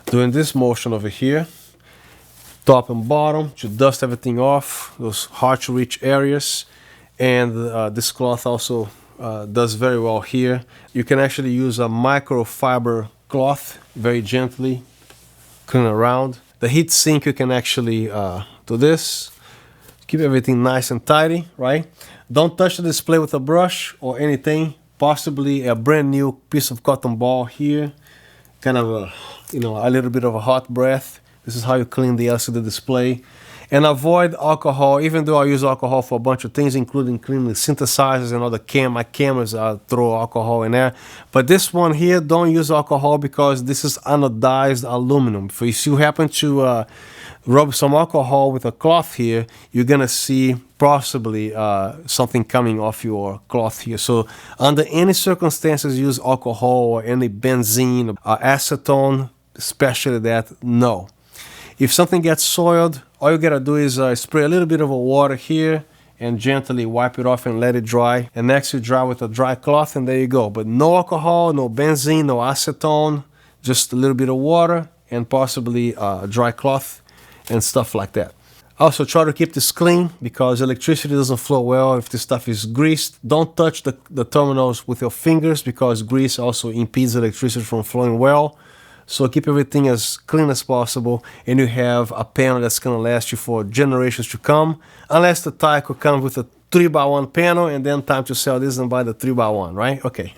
[SPEAKER 1] doing this motion over here, top and bottom, to dust everything off, those hard to reach areas. And this cloth also does very well here. You can actually use a microfiber cloth, very gently, clean around. The heat sink, you can actually do this, keep everything nice and tidy, right? Don't touch the display with a brush or anything, possibly a brand new piece of cotton ball here, kind of a, a little bit of a hot breath. This is how you clean the LCD display. And avoid alcohol, even though I use alcohol for a bunch of things, including cleaning the synthesizers and other my cameras, I throw alcohol in there. But this one here, don't use alcohol because this is anodized aluminum. If you happen to rub some alcohol with a cloth here, you're gonna see possibly something coming off your cloth here. So under any circumstances, use alcohol or any benzene or acetone, especially that, no. If something gets soiled, all you gotta do is spray a little bit of water here and gently wipe it off and let it dry. And next you dry with a dry cloth and there you go. But no alcohol, no benzene, no acetone, just a little bit of water and possibly a dry cloth and stuff like that. Also try to keep this clean because electricity doesn't flow well if this stuff is greased. Don't touch the terminals with your fingers because grease also impedes electricity from flowing well. So keep everything as clean as possible and you have a panel that's going to last you for generations to come. Unless the Taiko comes with a 3x1 panel and then time to sell this and buy the 3x1, right? Okay.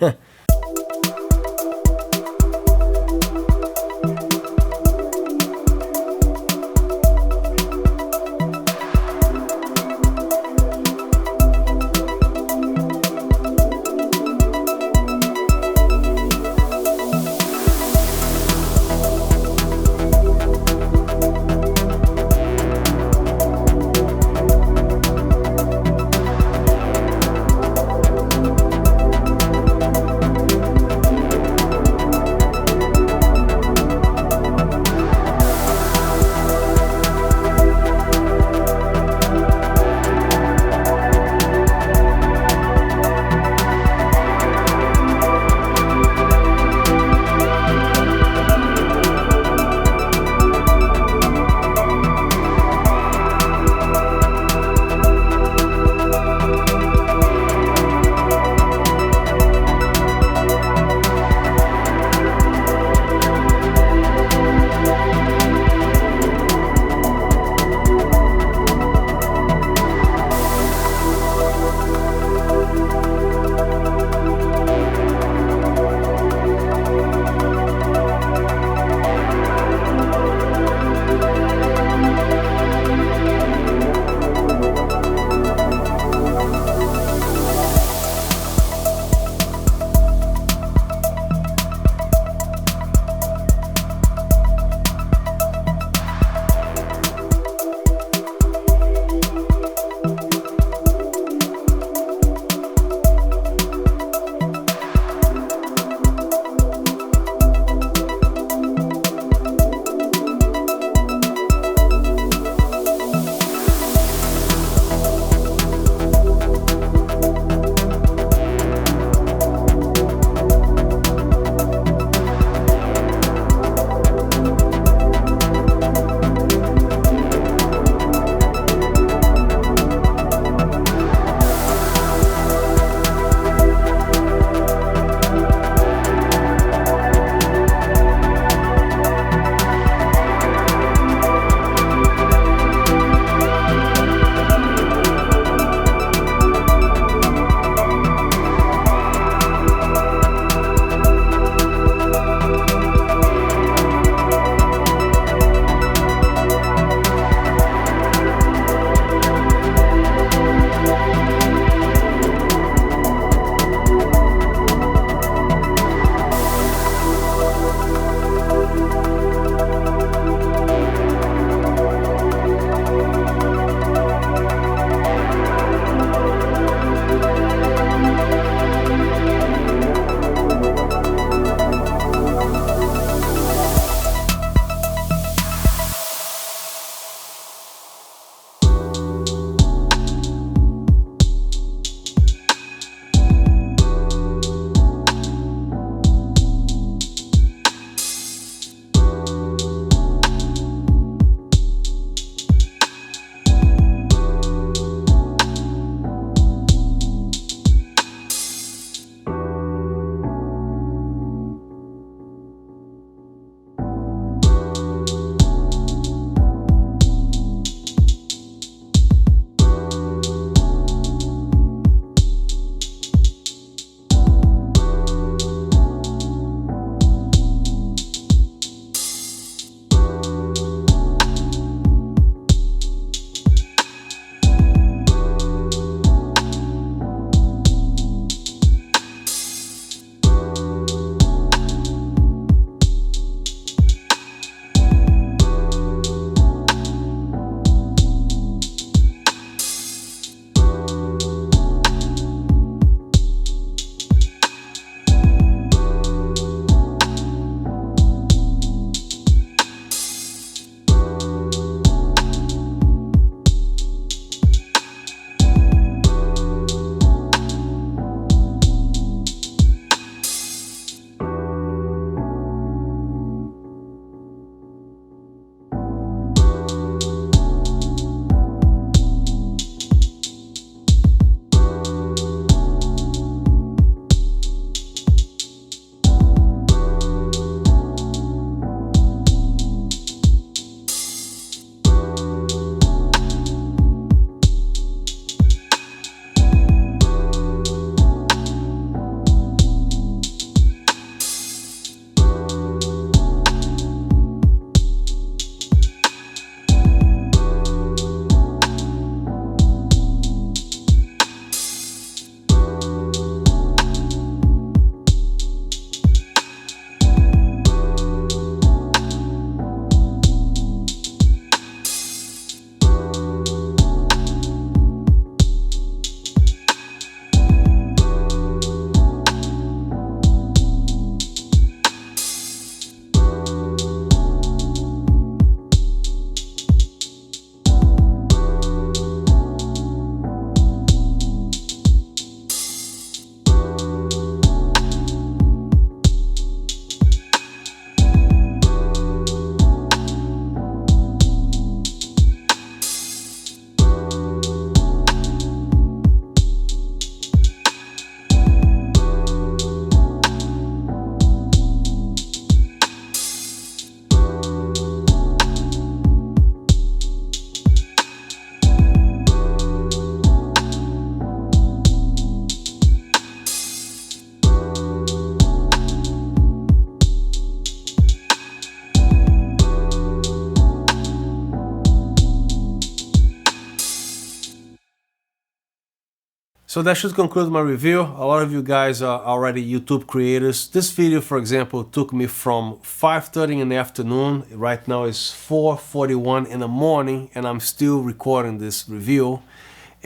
[SPEAKER 1] So that should conclude my review. A lot of you guys are already YouTube creators. This video, for example, took me from 5:30 in the afternoon. Right now it's 4:41 in the morning and I'm still recording this review.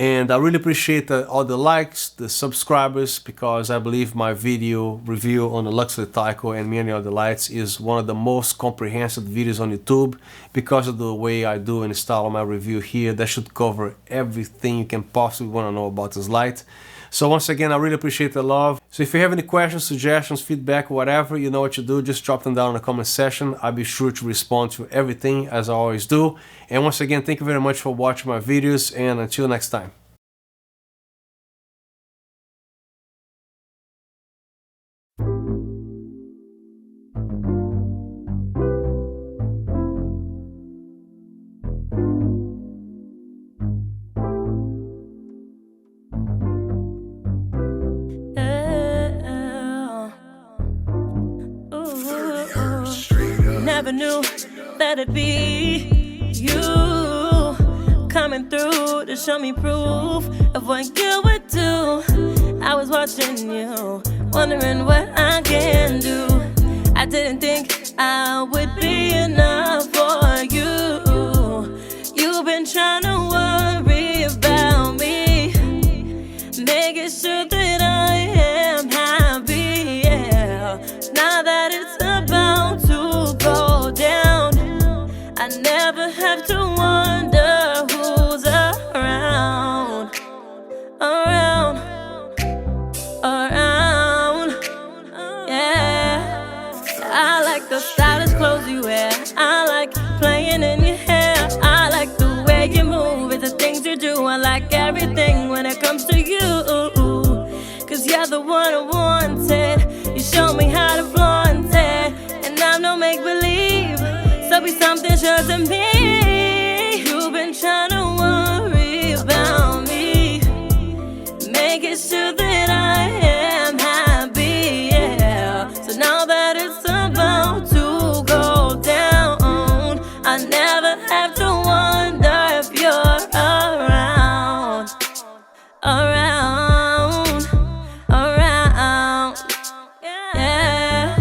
[SPEAKER 1] And I really appreciate all the likes, the subscribers, because I believe my video review on the Luxli Taiko and many other lights is one of the most comprehensive videos on YouTube because of the way I do and style my review here. That should cover everything you can possibly want to know about this light. So once again, I really appreciate the love. So if you have any questions, suggestions, feedback, whatever, you know what to do. Just drop them down in the comment section. I'll be sure to respond to everything as I always do. And once again, thank you very much for watching my videos, and until next time.
[SPEAKER 3] Never knew that it'd be you coming through to show me proof of what you would do. I was watching you, wondering what I can do. I didn't think I would be enough for you. You've been trying to worry about me, making sure that I am happy, yeah. Now that it's about to go down, I never have to wonder who's around, yeah. I like the stylish clothes you wear, I like playing in your hair, I like the way you move, it's the things you do, I like everything when it comes to you, 'cause you're the one I wanted, you show me how to flaunt it, and I'm no make-believe, so be something sure to me. You've been trying to worry about me, making sure that I am happy, yeah. So now that it's about to go down, I never have to wonder if you're around, yeah.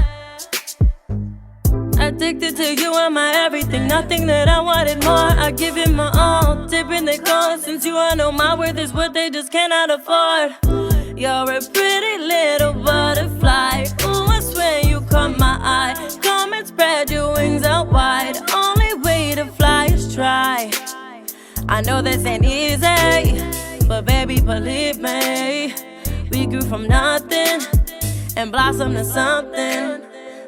[SPEAKER 3] Addicted to you and my everything, nothing that I wanted more. I give it my all, dipping the cost. Since you all know my worth is what they just cannot afford. You're a pretty little butterfly, ooh, I swear you caught my eye. Come and spread your wings out wide, only way to fly is try. I know this ain't easy, but baby, believe me, we grew from nothing and blossomed to something.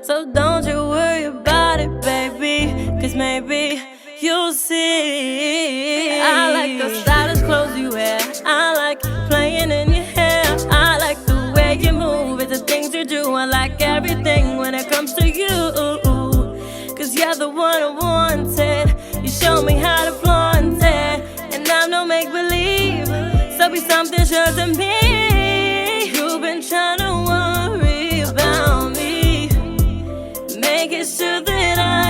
[SPEAKER 3] So don't you worry about it, baby, 'cause maybe you'll see. I like the stylish clothes you wear, I like playing in your hair, I like the way you move, it's the things you do, I like everything when it comes to you, 'cause you're the one I wanted, you show me how to flaunt it, and I'm no make-believe, so be something sure to me. You've been trying to worry about me, making sure that I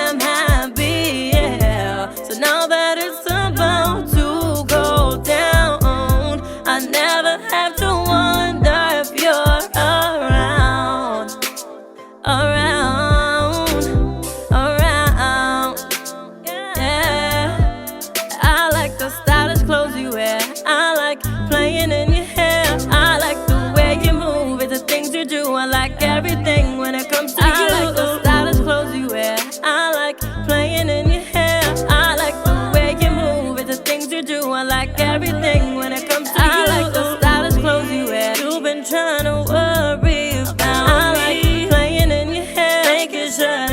[SPEAKER 3] am happy, yeah. So now that it's about to go down, I never have to wonder if you're around, yeah. I like the stylish clothes you wear, I like playing in your hair, I like the way you move, it's the things you do, I like everything when it comes to you. I like the stylish clothes you wear, I like playing in your hair, I like the way you move, it's the things you do, I like everything when it comes to you. I like the stylish clothes you wear, you've been trying to worry about me, I like playing in your hair, making sure